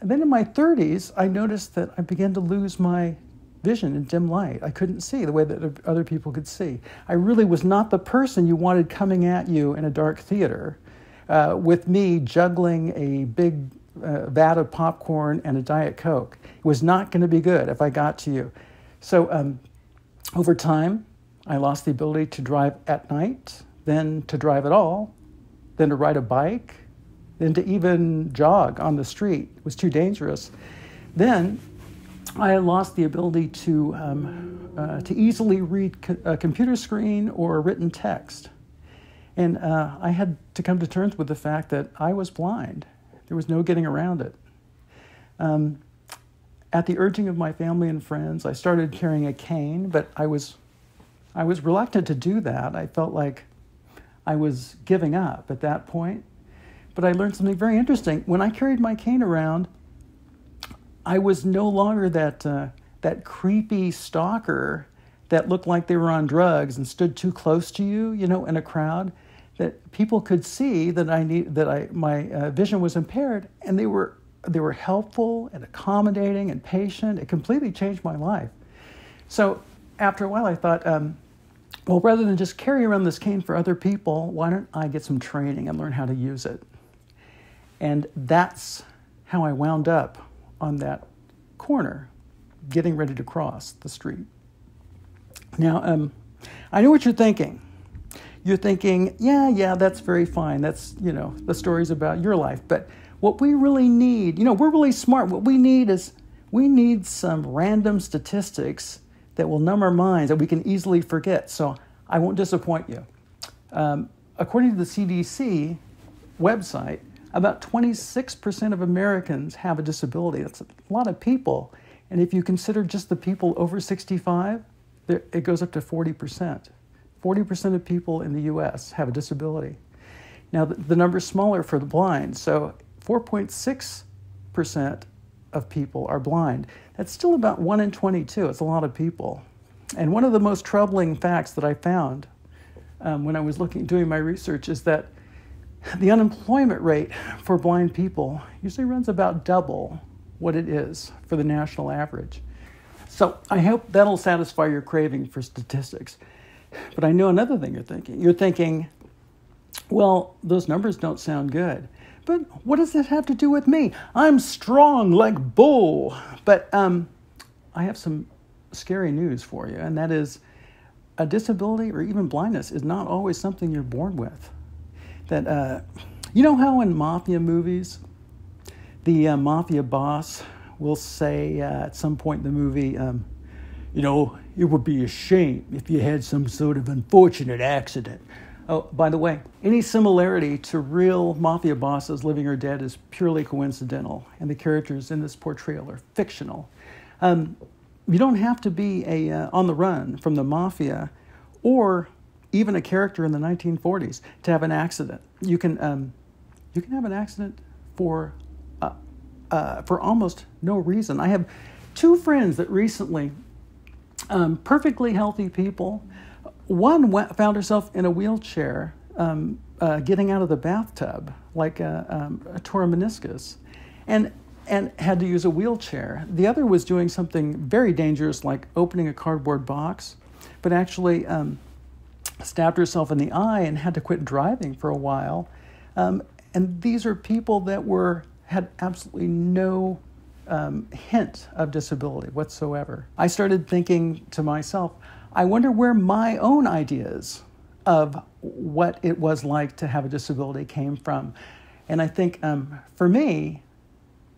S12: in my 30s, I noticed that I began to lose my vision in dim light. I couldn't see the way that other people could see. I really was not the person you wanted coming at you in a dark theater with me juggling a big vat of popcorn and a Diet Coke. It was not going to be good if I got to you. So over time, I lost the ability to drive at night, then to drive at all, then to ride a bike, then to even jog on the street. It was too dangerous. Then I lost the ability to easily read a computer screen or a written text. And I had to come to terms with the fact that I was blind. There was no getting around it. At the urging of my family and friends, I started carrying a cane, but I was reluctant to do that. I felt like I was giving up at that point. But I learned something very interesting. When I carried my cane around, I was no longer that creepy stalker that looked like they were on drugs and stood too close to you, in a crowd. That people could see that my vision was impaired, and they were helpful and accommodating and patient. It completely changed my life. So after a while, I thought, well, rather than just carry around this cane for other people, why don't I get some training and learn how to use it? And that's how I wound up on that corner, getting ready to cross the street. Now, I know what you're thinking. You're thinking, yeah, that's very fine. That's, the stories about your life. But what we really need, we're really smart. What we need is some random statistics that will numb our minds that we can easily forget. So I won't disappoint you. According to the CDC website, about 26% of Americans have a disability. That's a lot of people. And if you consider just the people over 65, it goes up to 40%. 40% of people in the U.S. have a disability. Now, the number's smaller for the blind, so 4.6% of people are blind. That's still about 1 in 22. It's a lot of people. And one of the most troubling facts that I found when I was doing my research is that the unemployment rate for blind people usually runs about double what it is for the national average. So I hope that'll satisfy your craving for statistics. But I know another thing you're thinking. You're thinking, well, those numbers don't sound good. But what does that have to do with me? I'm strong like bull. But I have some scary news for you, and that is a disability or even blindness is not always something you're born with. That you know how in mafia movies, the mafia boss will say at some point in the movie, it would be a shame if you had some sort of unfortunate accident. Oh, by the way, any similarity to real mafia bosses, living or dead, is purely coincidental, and the characters in this portrayal are fictional. You don't have to be on the run from the mafia, or even a character in the 1940s to have an accident. You can have an accident for almost no reason. I have two friends that recently, perfectly healthy people. One found herself in a wheelchair, getting out of the bathtub, like tore a meniscus, and had to use a wheelchair. The other was doing something very dangerous, like opening a cardboard box, but actually stabbed herself in the eye and had to quit driving for a while. And these are people that had absolutely no hint of disability whatsoever. I started thinking to myself, I wonder where my own ideas of what it was like to have a disability came from. And I think for me,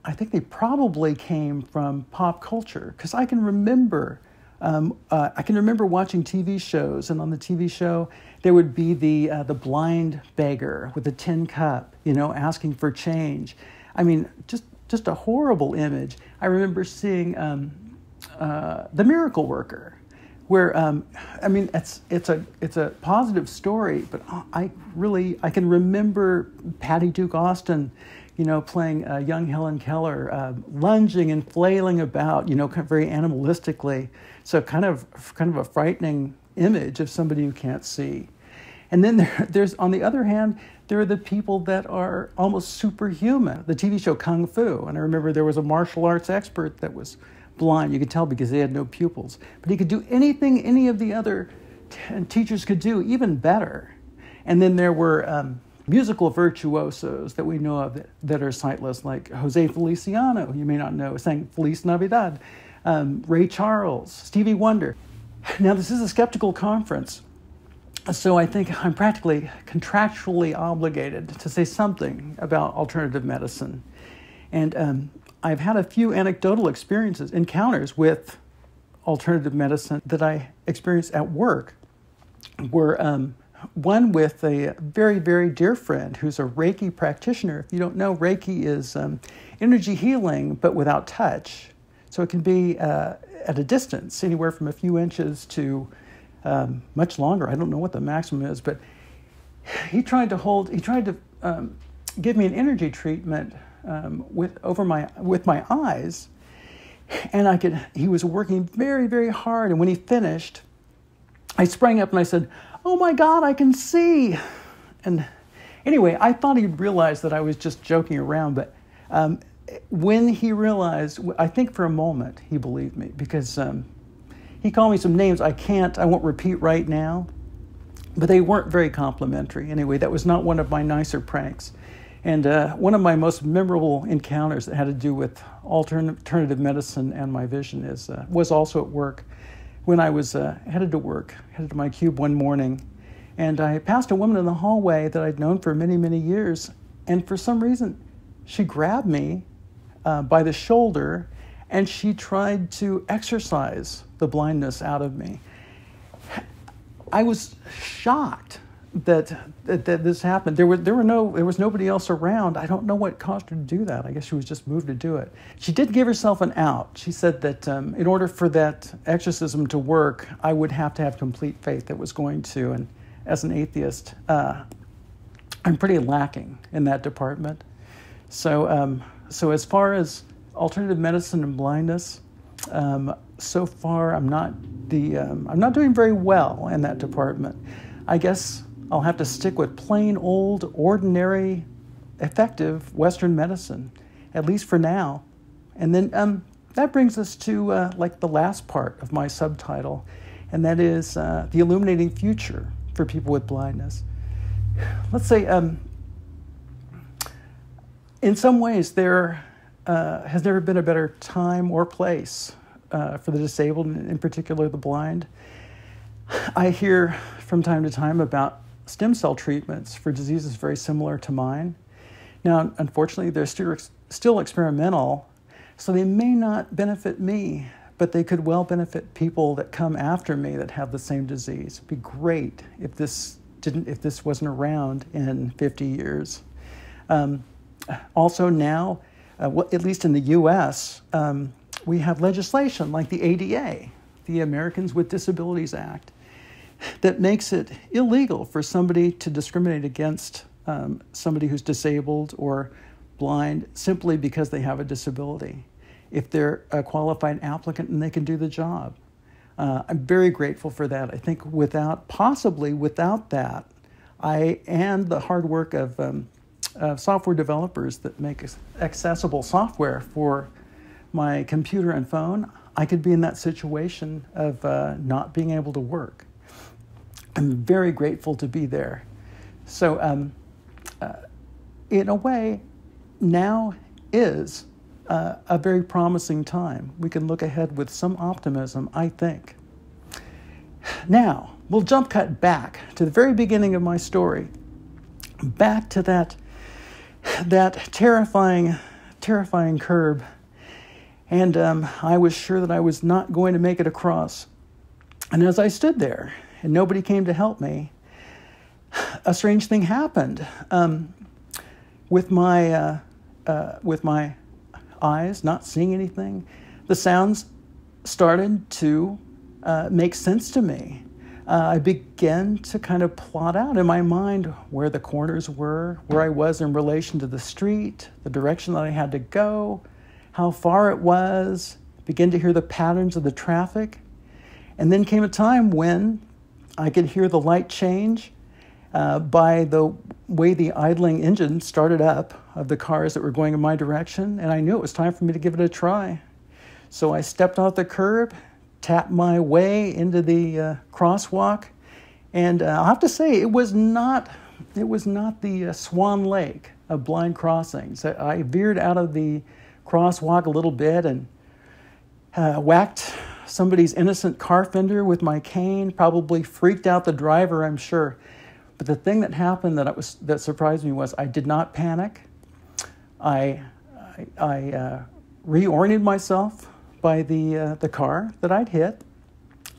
S12: I think they probably came from pop culture, because I can remember watching TV shows, and on the TV show there would be the blind beggar with a tin cup, asking for change. I mean, just a horrible image. I remember seeing The Miracle Worker, where it's a positive story, but I can remember Patty Duke Austin playing young Helen Keller, lunging and flailing about, kind of very animalistically. So kind of a frightening image of somebody who can't see. And then there's, on the other hand, there are the people that are almost superhuman. The TV show Kung Fu, and I remember there was a martial arts expert that was blind. You could tell because they had no pupils. But he could do anything any of the other teachers could do, even better. And then there were musical virtuosos that we know of that are sightless, like Jose Feliciano, you may not know, sang Feliz Navidad, Ray Charles, Stevie Wonder. Now, this is a skeptical conference, so I think I'm practically contractually obligated to say something about alternative medicine. And I've had a few anecdotal encounters with alternative medicine that I experienced at work, were one with a very, very dear friend who's a Reiki practitioner. If you don't know, Reiki is energy healing, but without touch. So it can be at a distance, anywhere from a few inches to much longer. I don't know what the maximum is, but he tried to give me an energy treatment with my eyes, and he was working very, very hard. And when he finished, I sprang up and I said, "Oh my God, I can see!" And anyway, I thought he'd realized that I was just joking around, but when he realized, I think for a moment he believed me, because he called me some names I won't repeat right now, but they weren't very complimentary. Anyway, that was not one of my nicer pranks. And one of my most memorable encounters that had to do with alternative medicine and my vision was also at work. When I was headed to my cube one morning, and I passed a woman in the hallway that I'd known for many, many years, and for some reason, she grabbed me by the shoulder, and she tried to exorcise the blindness out of me. I was shocked that this happened. There was nobody else around. I don't know what caused her to do that. I guess she was just moved to do it. She did give herself an out. She said that in order for that exorcism to work, I would have to have complete faith that was going to. And as an atheist, I'm pretty lacking in that department. So as far as alternative medicine and blindness, so far I'm not doing very well in that department. I guess I'll have to stick with plain old, ordinary, effective Western medicine, at least for now. And then that brings us to like the last part of my subtitle, and that is the illuminating future for people with blindness. Let's say, in some ways, there has never been a better time or place for the disabled, and in particular the blind. I hear from time to time about stem cell treatments for diseases very similar to mine. Now, unfortunately, they're still experimental, so they may not benefit me, but they could well benefit people that come after me that have the same disease. It'd be great if this wasn't around in 50 years. Also now, at least in the U.S., we have legislation like the ADA, the Americans with Disabilities Act, that makes it illegal for somebody to discriminate against somebody who's disabled or blind simply because they have a disability, if they're a qualified applicant and they can do the job. I'm very grateful for that. I think possibly without that, and the hard work of software developers that make accessible software for my computer and phone, I could be in that situation of not being able to work. I'm very grateful to be there. So in a way, now is a very promising time. We can look ahead with some optimism, I think. Now, we'll jump cut back to the very beginning of my story, back to that terrifying curb. And I was sure that I was not going to make it across. And as I stood there, and nobody came to help me, a strange thing happened. With my eyes not seeing anything, the sounds started to make sense to me. I began to kind of plot out in my mind where the corners were, where I was in relation to the street, the direction that I had to go, how far it was, begin to hear the patterns of the traffic. And then came a time when I could hear the light change by the way the idling engine started up of the cars that were going in my direction, and I knew it was time for me to give it a try. So I stepped off the curb, tapped my way into the crosswalk, and I'll have to say it was not the Swan Lake of blind crossings. I veered out of the crosswalk a little bit and whacked somebody's innocent car fender with my cane, probably freaked out the driver, I'm sure. But the thing that happened that surprised me was I did not panic. I reoriented myself by the car that I'd hit.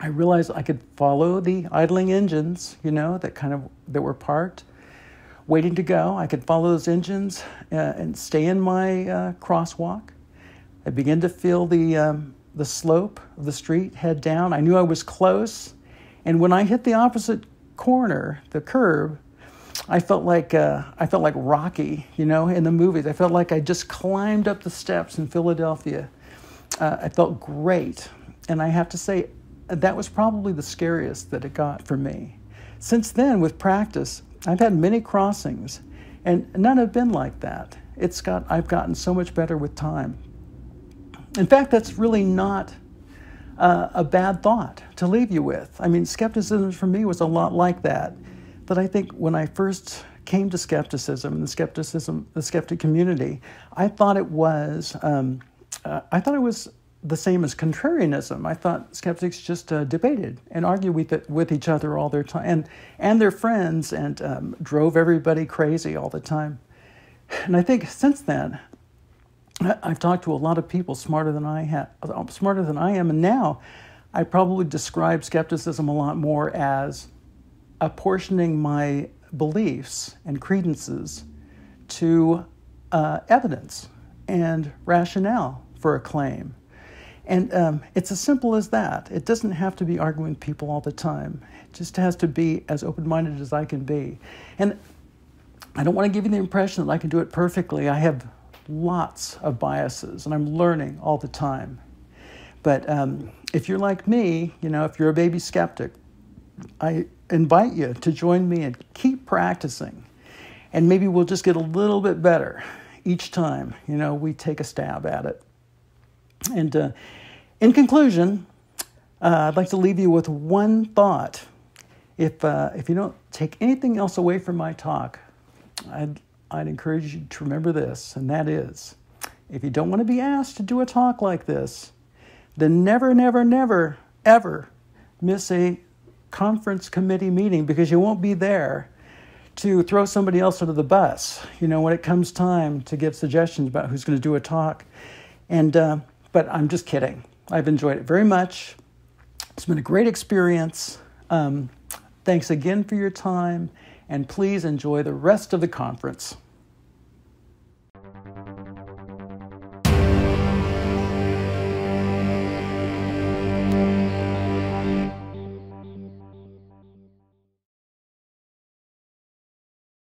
S12: I realized I could follow the idling engines, that were parked, waiting to go. I could follow those engines and stay in my crosswalk. I began to feel the slope of the street head down. I knew I was close, and when I hit the opposite corner, the curb, I felt like Rocky, in the movies. I felt like I just climbed up the steps in Philadelphia. I felt great, and I have to say that was probably the scariest that it got for me. Since then, with practice, I've had many crossings, and none have been like that. I've gotten so much better with time. In fact, that's really not a bad thought to leave you with. I mean, skepticism for me was a lot like that. But I think when I first came to skepticism, the skeptic community, I thought it was the same as contrarianism. I thought skeptics just debated and argued with each other all their time, and their friends, and drove everybody crazy all the time. And I think since then, I've talked to a lot of people smarter than I am, and now I probably describe skepticism a lot more as apportioning my beliefs and credences to evidence and rationale for a claim. And it's as simple as that. It doesn't have to be arguing with people all the time. It just has to be as open-minded as I can be. And I don't want to give you the impression that I can do it perfectly. I have lots of biases, and I'm learning all the time. But if you're like me, if you're a baby skeptic, I invite you to join me and keep practicing. And maybe we'll just get a little bit better each time, we take a stab at it. And in conclusion, I'd like to leave you with one thought. If you don't take anything else away from my talk, I'd encourage you to remember this, and that is, if you don't want to be asked to do a talk like this, then never, never, never, ever miss a conference committee meeting, because you won't be there to throw somebody else under the bus, when it comes time to give suggestions about who's going to do a talk. And but I'm just kidding. I've enjoyed it very much. It's been a great experience. Thanks again for your time, and please enjoy the rest of the conference.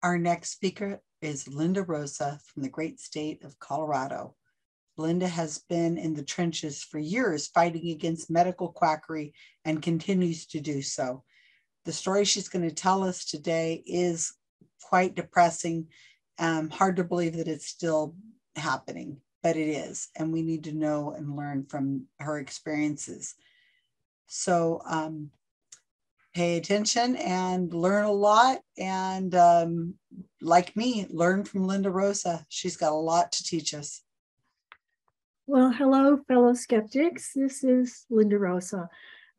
S1: Our next speaker is Linda Rosa from the great state of Colorado. Linda has been in the trenches for years fighting against medical quackery and continues to do so. The story she's going to tell us today is quite depressing. Hard to believe that it's still happening, but it is. And we need to know and learn from her experiences. So pay attention and learn a lot. And like me, learn from Linda Rosa. She's got a lot to teach us.
S13: Well, hello, fellow skeptics. This is Linda Rosa.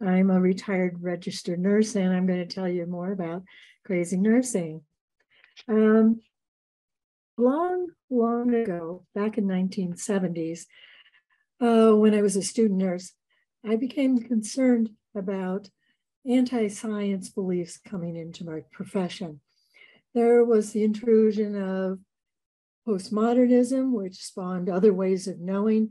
S13: I'm a retired registered nurse, and I'm going to tell you more about crazy nursing. Long ago, back in 1970s, when I was a student nurse, I became concerned about anti-science beliefs coming into my profession. There was the intrusion of postmodernism, which spawned other ways of knowing,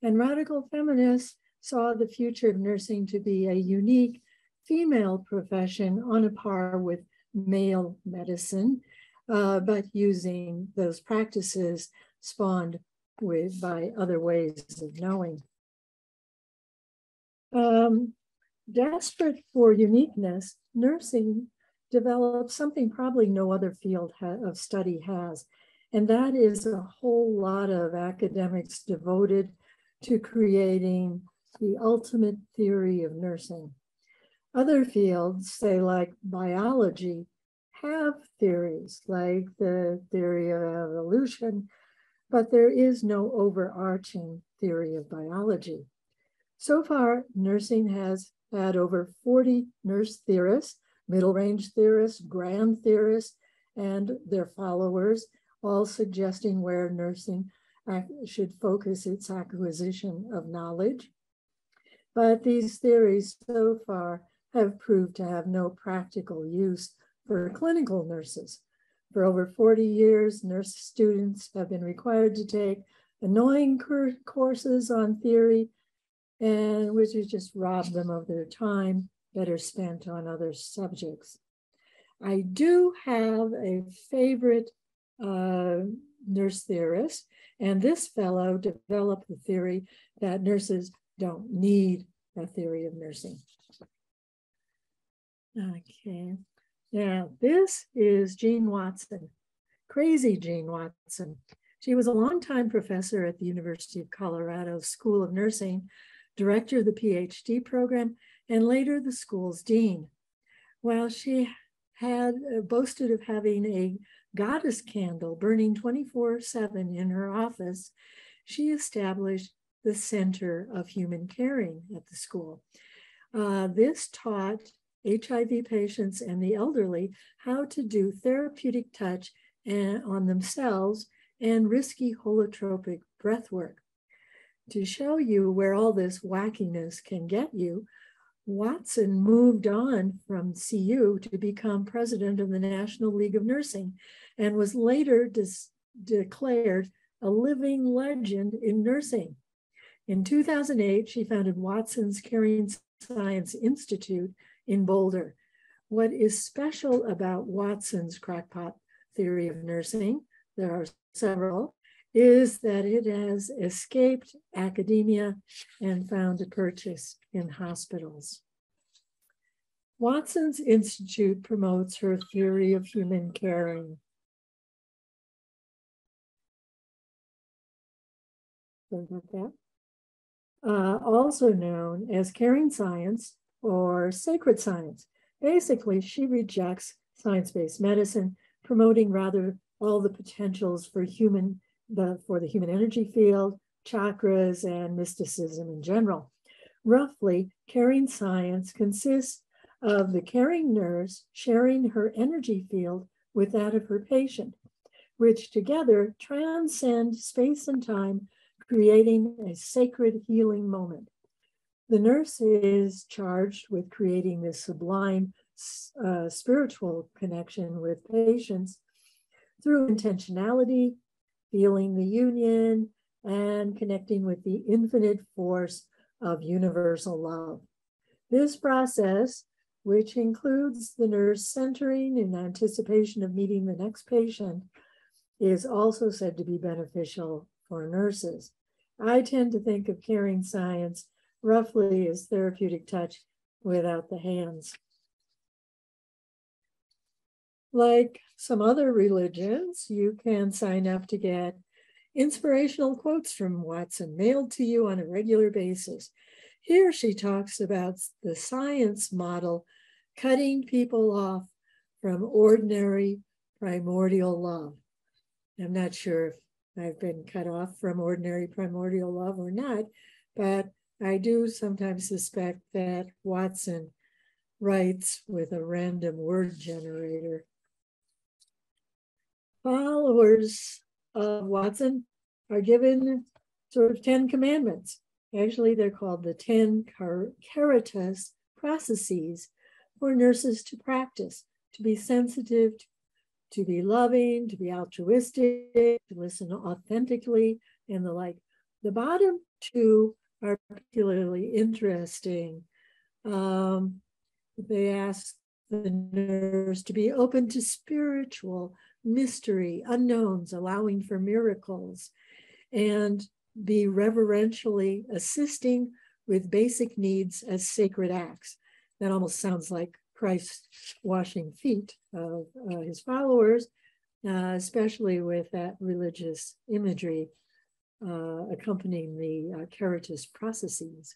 S13: and radical feminists saw the future of nursing to be a unique female profession on a par with male medicine, but using those practices spawned by other ways of knowing. Desperate for uniqueness, nursing developed something probably no other field of study has, and that is a whole lot of academics devoted to creating the ultimate theory of nursing. Other fields, say like biology, have theories like the theory of evolution, but there is no overarching theory of biology. So far, nursing has had over 40 nurse theorists, middle range theorists, grand theorists, and their followers, all suggesting where nursing should focus its acquisition of knowledge. But these theories so far have proved to have no practical use for clinical nurses. For over 40 years, nurse students have been required to take annoying courses on theory, and which has just robbed them of their time better spent on other subjects. I do have a favorite nurse theorist, and this fellow developed the theory that nurses don't need a theory of nursing. Okay, now this is Jean Watson, crazy Jean Watson. She was a longtime professor at the University of Colorado School of Nursing, director of the PhD program, and later the school's dean. While she had boasted of having a goddess candle burning 24/7 in her office, she established the Center of Human Caring at the school. This taught HIV patients and the elderly how to do therapeutic touch on themselves and risky holotropic breath work. To show you where all this wackiness can get you, Watson moved on from CU to become president of the National League of Nursing and was later declared a living legend in nursing. In 2008, she founded Watson's Caring Science Institute in Boulder. What is special about Watson's crackpot theory of nursing, there are several, is that it has escaped academia and found a purchase in hospitals. Watson's Institute promotes her theory of human caring. Also known as caring science or sacred science. Basically, she rejects science-based medicine, promoting rather all the potentials for the human energy field, chakras, and mysticism in general. Roughly, caring science consists of the caring nurse sharing her energy field with that of her patient, which together transcend space and time, creating a sacred healing moment. The nurse is charged with creating this sublime spiritual connection with patients through intentionality, feeling the union, and connecting with the infinite force of universal love. This process, which includes the nurse centering in anticipation of meeting the next patient, is also said to be beneficial for nurses. I tend to think of caring science roughly as therapeutic touch without the hands. Like some other religions, you can sign up to get inspirational quotes from Watson mailed to you on a regular basis. Here she talks about the science model cutting people off from ordinary primordial love. I'm not sure if I've been cut off from ordinary primordial love or not, but I do sometimes suspect that Watson writes with a random word generator. Followers of Watson are given sort of 10 commandments. Actually, they're called the 10 Caritas processes for nurses to practice, to be sensitive, to be loving, to be altruistic, to listen authentically, and the like. The bottom two are particularly interesting. They ask the nurse to be open to spiritual mystery, unknowns, allowing for miracles, and be reverentially assisting with basic needs as sacred acts. That almost sounds like Christ washing feet of his followers, especially with that religious imagery accompanying the Caritas processes.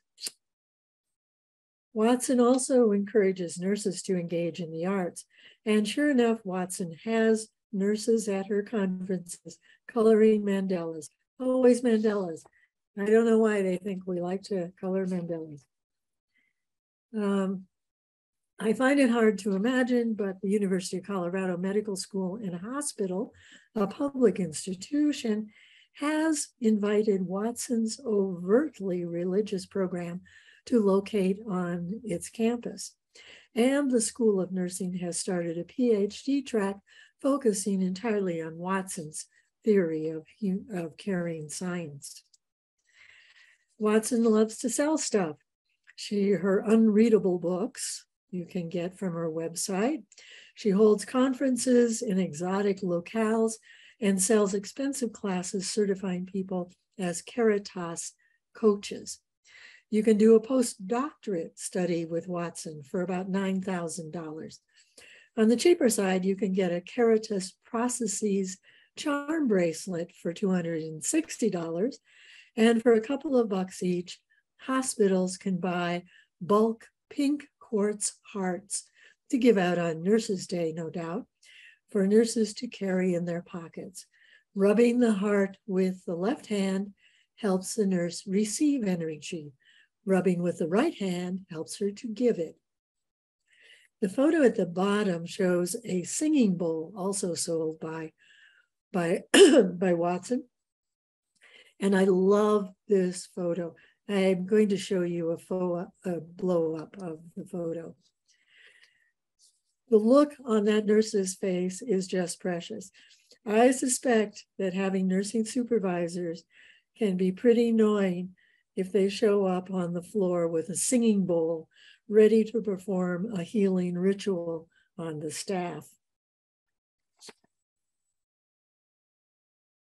S13: Watson also encourages nurses to engage in the arts. And sure enough, Watson has nurses at her conferences coloring mandalas, always mandalas. I don't know why they think we like to color mandalas. I find it hard to imagine, but the University of Colorado Medical School and Hospital, a public institution, has invited Watson's overtly religious program to locate on its campus. And the School of Nursing has started a PhD track focusing entirely on Watson's theory of caring science. Watson loves to sell stuff. Her unreadable books you can get from her website. She holds conferences in exotic locales and sells expensive classes certifying people as Caritas coaches. You can do a postdoctorate study with Watson for about $9,000. On the cheaper side, you can get a Caritas Processes charm bracelet for $260. And for a couple of bucks each, hospitals can buy bulk pink quartz hearts to give out on Nurses' Day, no doubt, for nurses to carry in their pockets. Rubbing the heart with the left hand helps the nurse receive energy. Rubbing with the right hand helps her to give it. The photo at the bottom shows a singing bowl, also sold by Watson. And I love this photo. I'm going to show you a blow up of the photo. The look on that nurse's face is just precious. I suspect that having nursing supervisors can be pretty annoying if they show up on the floor with a singing bowl ready to perform a healing ritual on the staff.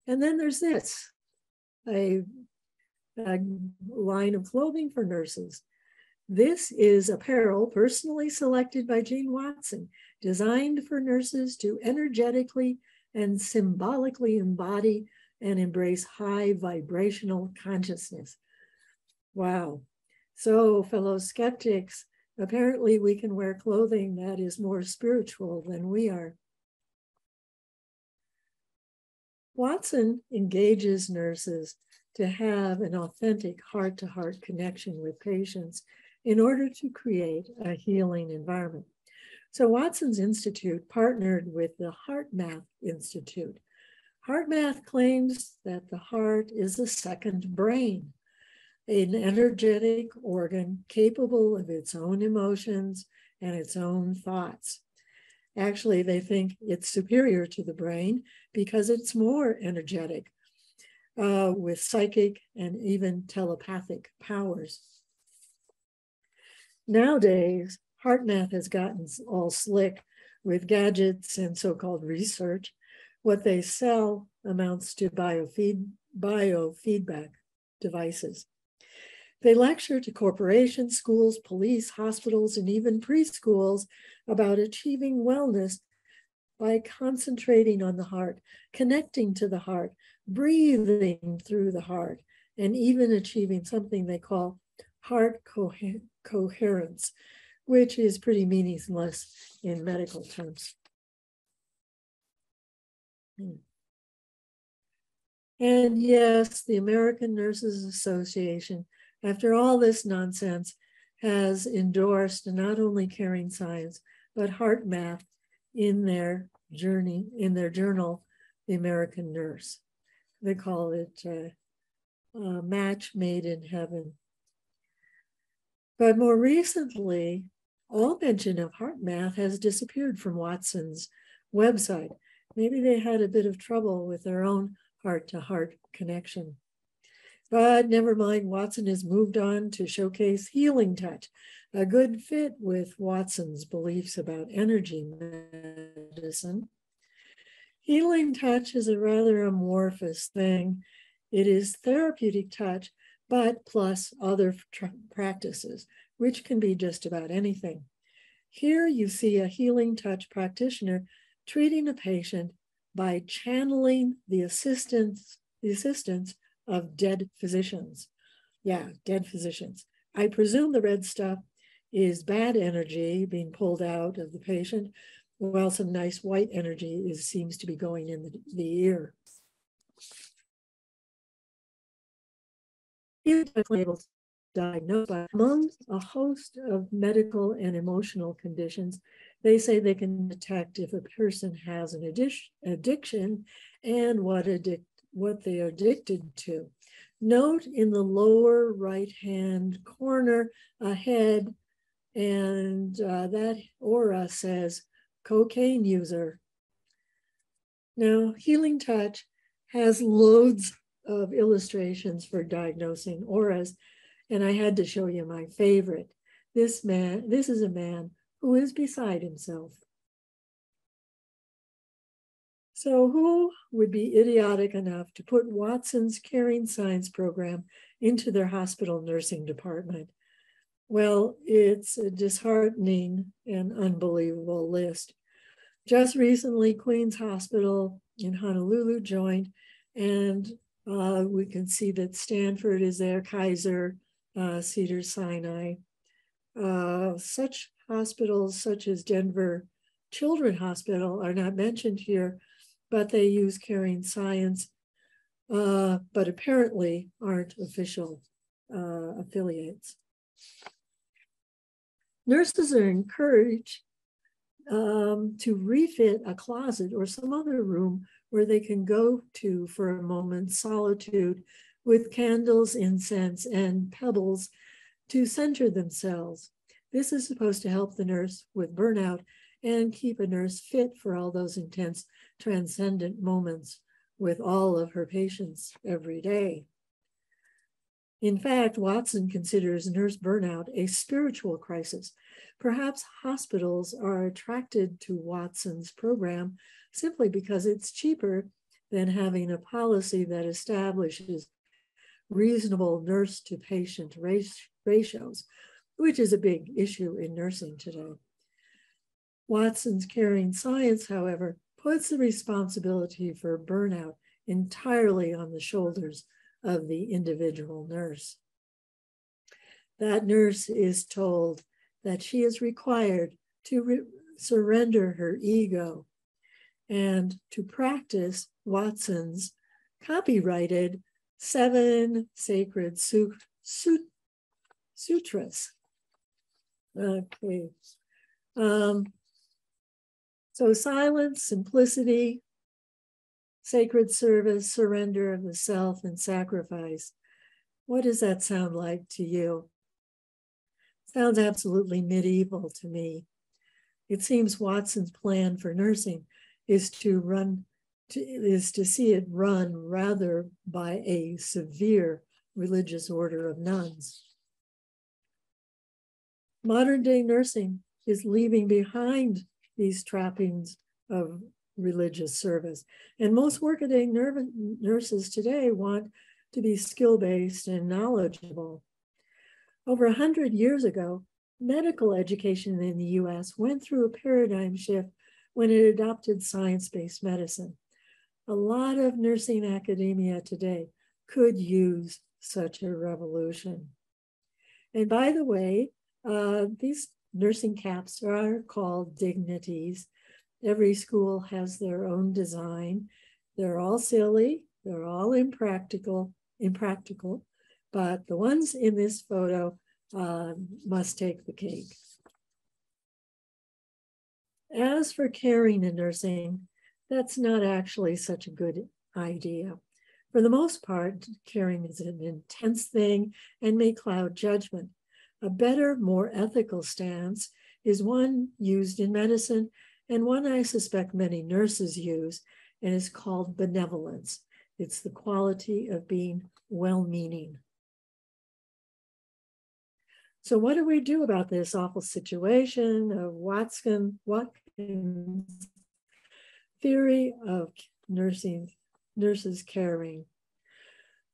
S13: And then there's this, a line of clothing for nurses. This is apparel personally selected by Jean Watson, designed for nurses to energetically and symbolically embody and embrace high vibrational consciousness. Wow. So, fellow skeptics, apparently we can wear clothing that is more spiritual than we are. Watson engages nurses to have an authentic heart-to-heart connection with patients in order to create a healing environment. So Watson's Institute partnered with the HeartMath Institute. HeartMath claims that the heart is a second brain, an energetic organ capable of its own emotions and its own thoughts. Actually, they think it's superior to the brain because it's more energetic, with psychic and even telepathic powers. Nowadays, HeartMath has gotten all slick with gadgets and so-called research. What they sell amounts to biofeedback devices. They lecture to corporations, schools, police, hospitals, and even preschools about achieving wellness by concentrating on the heart, connecting to the heart, breathing through the heart, and even achieving something they call heart coherence, which is pretty meaningless in medical terms. And yes, the American Nurses Association, after all this nonsense, has endorsed not only caring science, but HeartMath in their journal, The American Nurse. They call it a match made in heaven. But more recently, all mention of HeartMath has disappeared from Watson's website. Maybe they had a bit of trouble with their own heart-to-heart connection. But never mind, Watson has moved on to showcase Healing Touch, a good fit with Watson's beliefs about energy medicine. Healing touch is a rather amorphous thing. It is therapeutic touch, but plus other practices, which can be just about anything. Here you see a healing touch practitioner treating a patient by channeling the assistance of dead physicians. Yeah, dead physicians. I presume the red stuff is bad energy being pulled out of the patient, while some nice white energy seems to be going in the ear. Labels diagnosed among a host of medical and emotional conditions. They say they can detect if a person has an addiction and what they are addicted to. Note in the lower right-hand corner ahead, and that aura says cocaine user. Now, Healing Touch has loads of illustrations for diagnosing auras, and I had to show you my favorite. This is a man who is beside himself. So who would be idiotic enough to put Watson's Caring Science program into their hospital nursing department? Well, it's a disheartening and unbelievable list. Just recently, Queen's Hospital in Honolulu joined, and we can see that Stanford is there, Kaiser, Cedars-Sinai. Such hospitals such as Denver Children's Hospital are not mentioned here, but they use Caring Science, but apparently aren't official affiliates. Nurses are encouraged to refit a closet or some other room where they can go to for a moment's solitude with candles, incense, and pebbles to center themselves. This is supposed to help the nurse with burnout and keep a nurse fit for all those intense, transcendent moments with all of her patients every day. In fact, Watson considers nurse burnout a spiritual crisis. Perhaps hospitals are attracted to Watson's program simply because it's cheaper than having a policy that establishes reasonable nurse-to-patient ratios, which is a big issue in nursing today. Watson's Caring Science, however, puts the responsibility for burnout entirely on the shoulders of the individual nurse. That nurse is told that she is required to surrender her ego and to practice Watson's copyrighted 7 sacred sutras. Okay. So silence, simplicity, sacred service, surrender of the self, and sacrifice. What does that sound like to you? Sounds absolutely medieval to me. It seems Watson's plan for nursing is to see it run rather by a severe religious order of nuns. Modern day nursing is leaving behind these trappings of religious service. And most workaday nurses today want to be skill-based and knowledgeable. Over 100 years ago, medical education in the US went through a paradigm shift when it adopted science-based medicine. A lot of nursing academia today could use such a revolution. And by the way, these nursing caps are called dignities. Every school has their own design. They're all silly, they're all impractical, but the ones in this photo must take the cake. As for caring in nursing, that's not actually such a good idea. For the most part, caring is an intense thing and may cloud judgment. A better, more ethical stance is one used in medicine and one I suspect many nurses use, and is called benevolence. It's the quality of being well-meaning. So what do we do about this awful situation of Watkins' theory of nurses caring?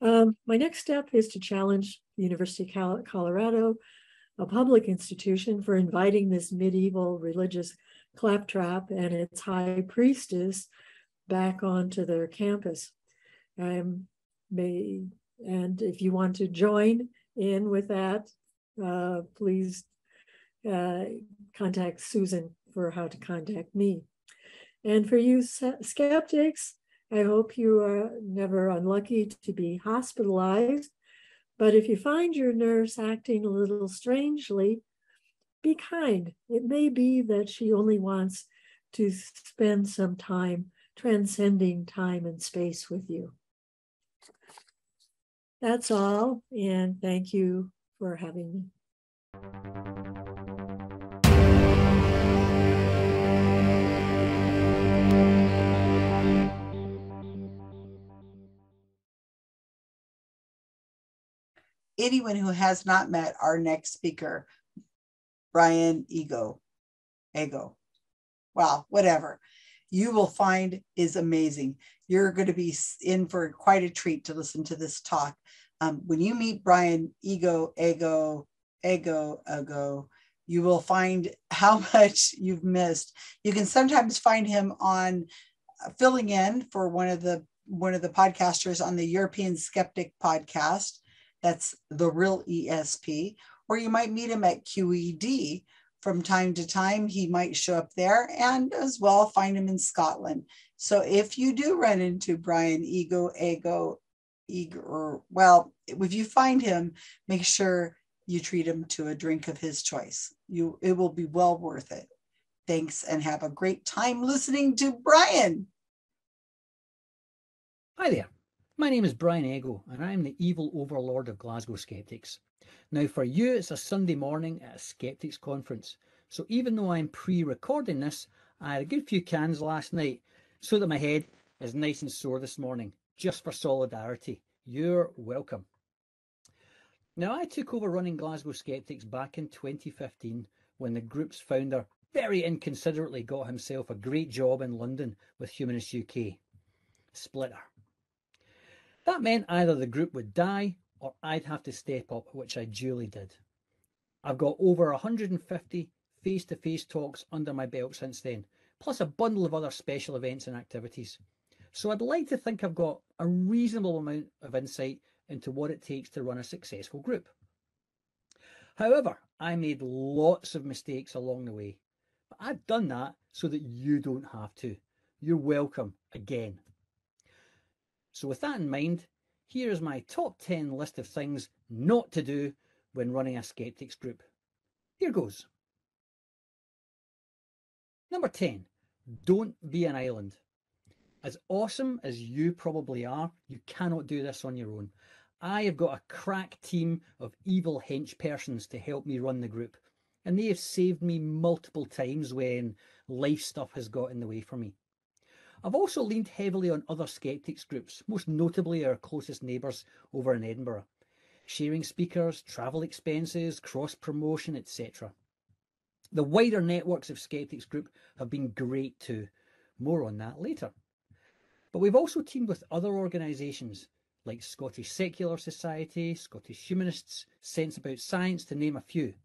S13: My next step is to challenge the University of Colorado, a public institution, for inviting this medieval religious claptrap and its high priestess back onto their campus. And if you want to join in with that, please contact Susan for how to contact me. And for you skeptics, I hope you are never unlucky to be hospitalized. But if you find your nurse acting a little strangely, be kind. It may be that she only wants to spend some time transcending time and space with you. That's all, and thank you for having me.
S1: Anyone who has not met our next speaker, Brian Ego, wow, whatever, you will find is amazing. You're going to be in for quite a treat to listen to this talk. When you meet Brian Ego, you will find how much you've missed. You can sometimes find him on filling in for one of the podcasters on the European Skeptic podcast. That's The Real ESP. Or you might meet him at QED. From time to time, he might show up there, and as well find him in Scotland. So if you do run into Brian well, if you find him, make sure you treat him to a drink of his choice. It will be well worth it. Thanks, and have a great time listening to Brian.
S14: Hi there. My name is Brian Ego, and I'm the evil overlord of Glasgow Skeptics. Now, for you, it's a Sunday morning at a Skeptics conference. So even though I'm pre-recording this, I had a good few cans last night, so that my head is nice and sore this morning, just for solidarity. You're welcome. Now, I took over running Glasgow Skeptics back in 2015, when the group's founder very inconsiderately got himself a great job in London with Humanist UK. Splitter. That meant either the group would die or I'd have to step up, which I duly did. I've got over 150 face-to-face talks under my belt since then, plus a bundle of other special events and activities. So I'd like to think I've got a reasonable amount of insight into what it takes to run a successful group. However, I made lots of mistakes along the way, but I've done that so that you don't have to. You're welcome again. So with that in mind, here is my top 10 list of things not to do when running a skeptics group. Here goes. Number 10, don't be an island. As awesome as you probably are, you cannot do this on your own. I have got a crack team of evil henchpersons to help me run the group, and they have saved me multiple times when life stuff has got in the way for me. I've also leaned heavily on other skeptics groups, most notably our closest neighbours over in Edinburgh, sharing speakers, travel expenses, cross-promotion, etc. The wider networks of skeptics group have been great too. More on that later. But we've also teamed with other organisations like Scottish Secular Society, Scottish Humanists, Sense About Science, to name a few.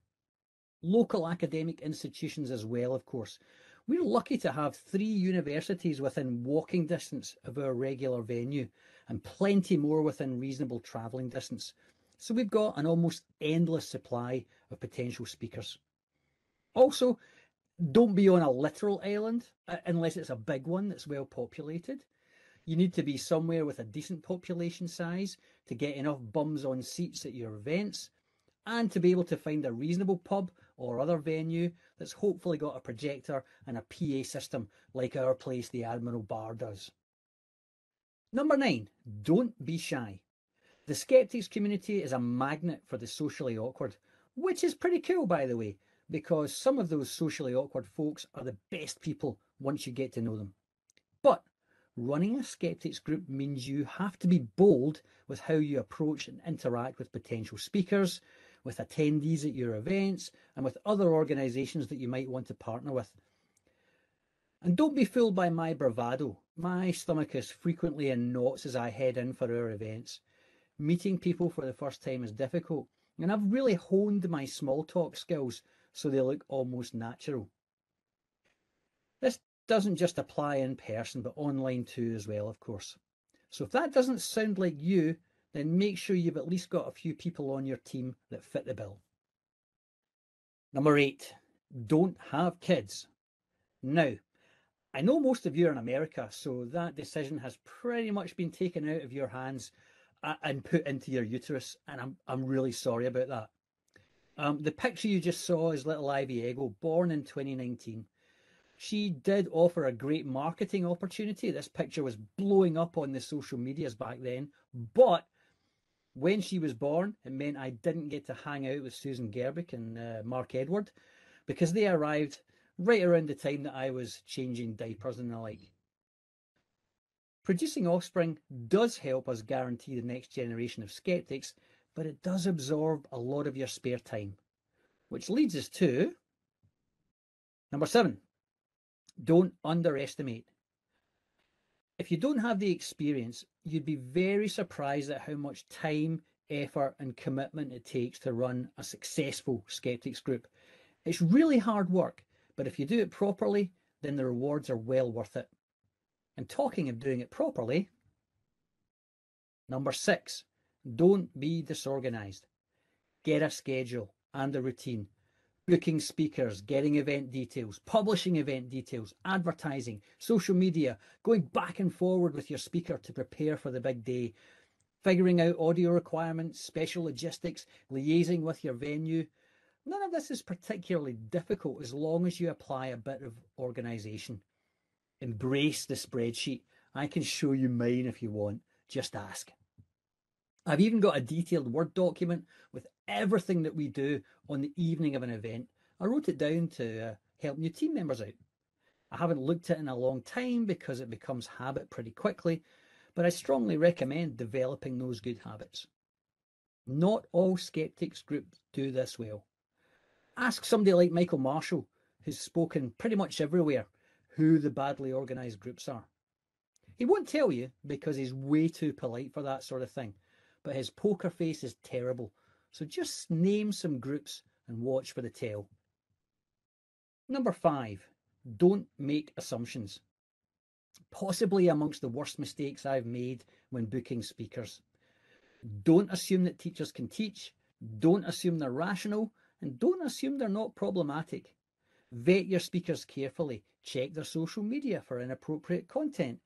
S14: Local academic institutions as well, of course. We're lucky to have 3 universities within walking distance of our regular venue, and plenty more within reasonable travelling distance. So we've got an almost endless supply of potential speakers. Also, don't be on a literal island, unless it's a big one that's well populated. You need to be somewhere with a decent population size to get enough bums on seats at your events, and to be able to find a reasonable pub or other venue that's hopefully got a projector and a PA system like our place, the Admiral Bar, does. Number 9, don't be shy. The skeptics community is a magnet for the socially awkward, which is pretty cool, by the way, because some of those socially awkward folks are the best people once you get to know them. But running a skeptics group means you have to be bold with how you approach and interact with potential speakers, with attendees at your events, and with other organisations that you might want to partner with. And don't be fooled by my bravado. My stomach is frequently in knots as I head in for our events. Meeting people for the first time is difficult, and I've really honed my small talk skills so they look almost natural. This doesn't just apply in person, but online too as well, of course. So if that doesn't sound like you, then make sure you've at least got a few people on your team that fit the bill. Number 8, don't have kids. Now, I know most of you are in America, so that decision has pretty much been taken out of your hands and put into your uterus, and I'm really sorry about that. The picture you just saw is little Ivy Ego, born in 2019. She did offer a great marketing opportunity. This picture was blowing up on the social medias back then, but when she was born, it meant I didn't get to hang out with Susan Gerbic and Mark Edward because they arrived right around the time that I was changing diapers and the like. Producing offspring does help us guarantee the next generation of skeptics, but it does absorb a lot of your spare time. Which leads us to number 7. Don't underestimate. If you don't have the experience, you'd be very surprised at how much time, effort, and commitment it takes to run a successful skeptics group. It's really hard work, but if you do it properly, then the rewards are well worth it. And talking of doing it properly, number 6, don't be disorganized. Get a schedule and a routine. Booking speakers, getting event details, publishing event details, advertising, social media, going back and forward with your speaker to prepare for the big day, figuring out audio requirements, special logistics, liaising with your venue. None of this is particularly difficult as long as you apply a bit of organisation. Embrace the spreadsheet. I can show you mine if you want. Just ask. I've even got a detailed Word document with everything that we do on the evening of an event. I wrote it down to help new team members out. I haven't looked at it in a long time because it becomes habit pretty quickly, but I strongly recommend developing those good habits. Not all skeptics groups do this well. Ask somebody like Michael Marshall, who's spoken pretty much everywhere, who the badly organised groups are. He won't tell you because he's way too polite for that sort of thing, but his poker face is terrible. So just name some groups and watch for the tell. Number 5, don't make assumptions. Possibly amongst the worst mistakes I've made when booking speakers. Don't assume that teachers can teach, don't assume they're rational, and don't assume they're not problematic. Vet your speakers carefully, check their social media for inappropriate content.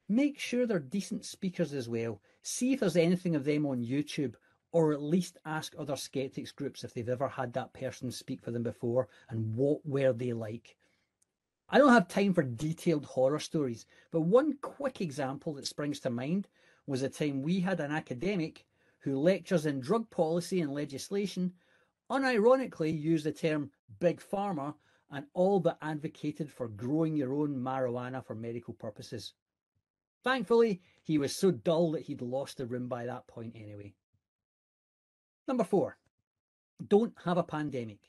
S14: Make sure they're decent speakers as well. See if there's anything of them on YouTube, or at least ask other skeptics groups if they've ever had that person speak for them before and what were they like. I don't have time for detailed horror stories, but one quick example that springs to mind was a time we had an academic who lectures in drug policy and legislation unironically used the term big pharma and all but advocated for growing your own marijuana for medical purposes. Thankfully, he was so dull that he'd lost the room by that point anyway. Number 4, don't have a pandemic.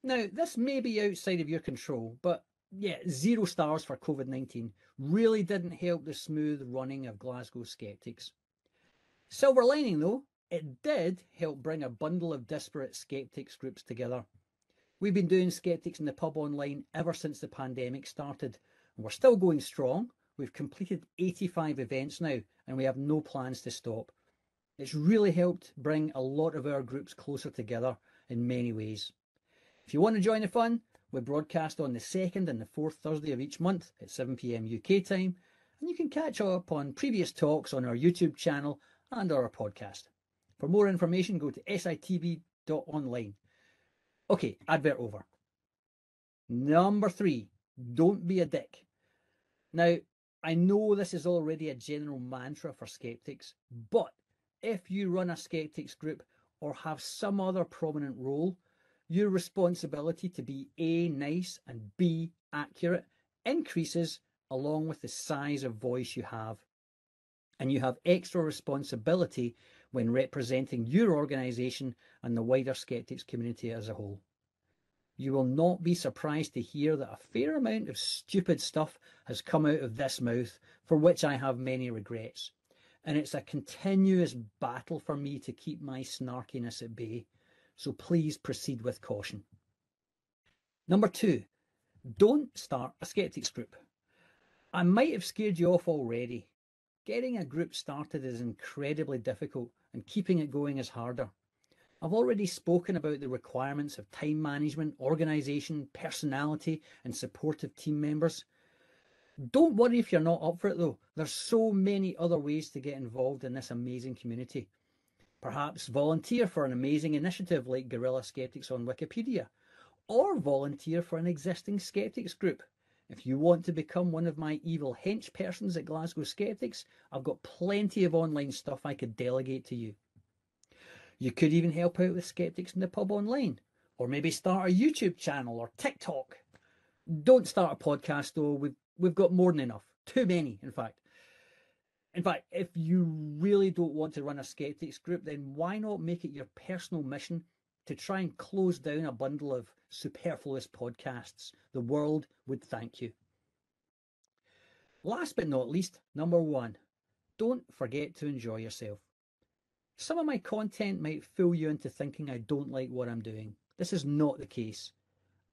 S14: Now, this may be outside of your control, but yeah, 0 stars for COVID-19 really didn't help the smooth running of Glasgow skeptics. Silver lining though, it did help bring a bundle of disparate skeptics groups together. We've been doing Skeptics in the Pub online ever since the pandemic started, and we're still going strong. We've completed 85 events now, and we have no plans to stop. It's really helped bring a lot of our groups closer together in many ways. If you want to join the fun, we broadcast on the 2nd and the 4th Thursday of each month at 7 PM UK time, and you can catch up on previous talks on our YouTube channel and our podcast. For more information, go to sitv.online. Okay, advert over. Number 3, don't be a dick. Now, I know this is already a general mantra for skeptics, but if you run a skeptics group or have some other prominent role, your responsibility to be A, nice, and B, accurate increases along with the size of voice you have. And you have extra responsibility when representing your organisation and the wider skeptics community as a whole. You will not be surprised to hear that a fair amount of stupid stuff has come out of this mouth, for which I have many regrets. And it's a continuous battle for me to keep my snarkiness at bay. So please proceed with caution. Number 2, don't start a skeptics group. I might have scared you off already. Getting a group started is incredibly difficult, and keeping it going is harder. I've already spoken about the requirements of time management, organisation, personality, and supportive team members. Don't worry if you're not up for it though. There's so many other ways to get involved in this amazing community. Perhaps volunteer for an amazing initiative like Guerrilla Skeptics on Wikipedia, or volunteer for an existing skeptics group. If you want to become one of my evil hench persons at Glasgow Skeptics, I've got plenty of online stuff I could delegate to you. You could even help out with Skeptics in the Pub online, or maybe start a YouTube channel or TikTok. Don't start a podcast though, we've got more than enough. Too many, in fact. In fact, if you really don't want to run a skeptics group, then why not make it your personal mission to try and close down a bundle of superfluous podcasts? The world would thank you. Last but not least, number 1, don't forget to enjoy yourself. Some of my content might fool you into thinking I don't like what I'm doing. This is not the case.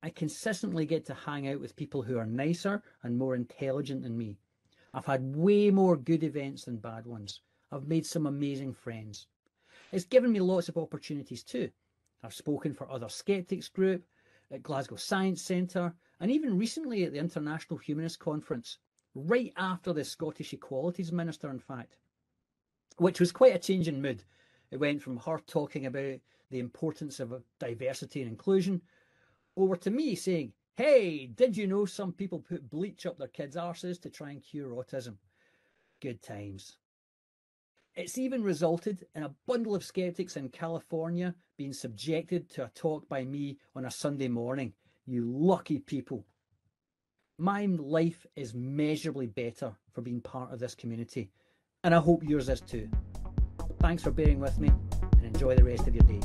S14: I consistently get to hang out with people who are nicer and more intelligent than me. I've had way more good events than bad ones. I've made some amazing friends. It's given me lots of opportunities too. I've spoken for other skeptics group, at Glasgow Science Centre, and even recently at the International Humanist Conference, right after the Scottish Equalities Minister, in fact, which was quite a change in mood. It went from her talking about the importance of diversity and inclusion over to me saying, hey, did you know some people put bleach up their kids' arses to try and cure autism? Good times. It's even resulted in a bundle of skeptics in California being subjected to a talk by me on a Sunday morning. You lucky people. My life is measurably better for being part of this community, and I hope yours is too. Thanks for bearing with me, and enjoy the rest of your day.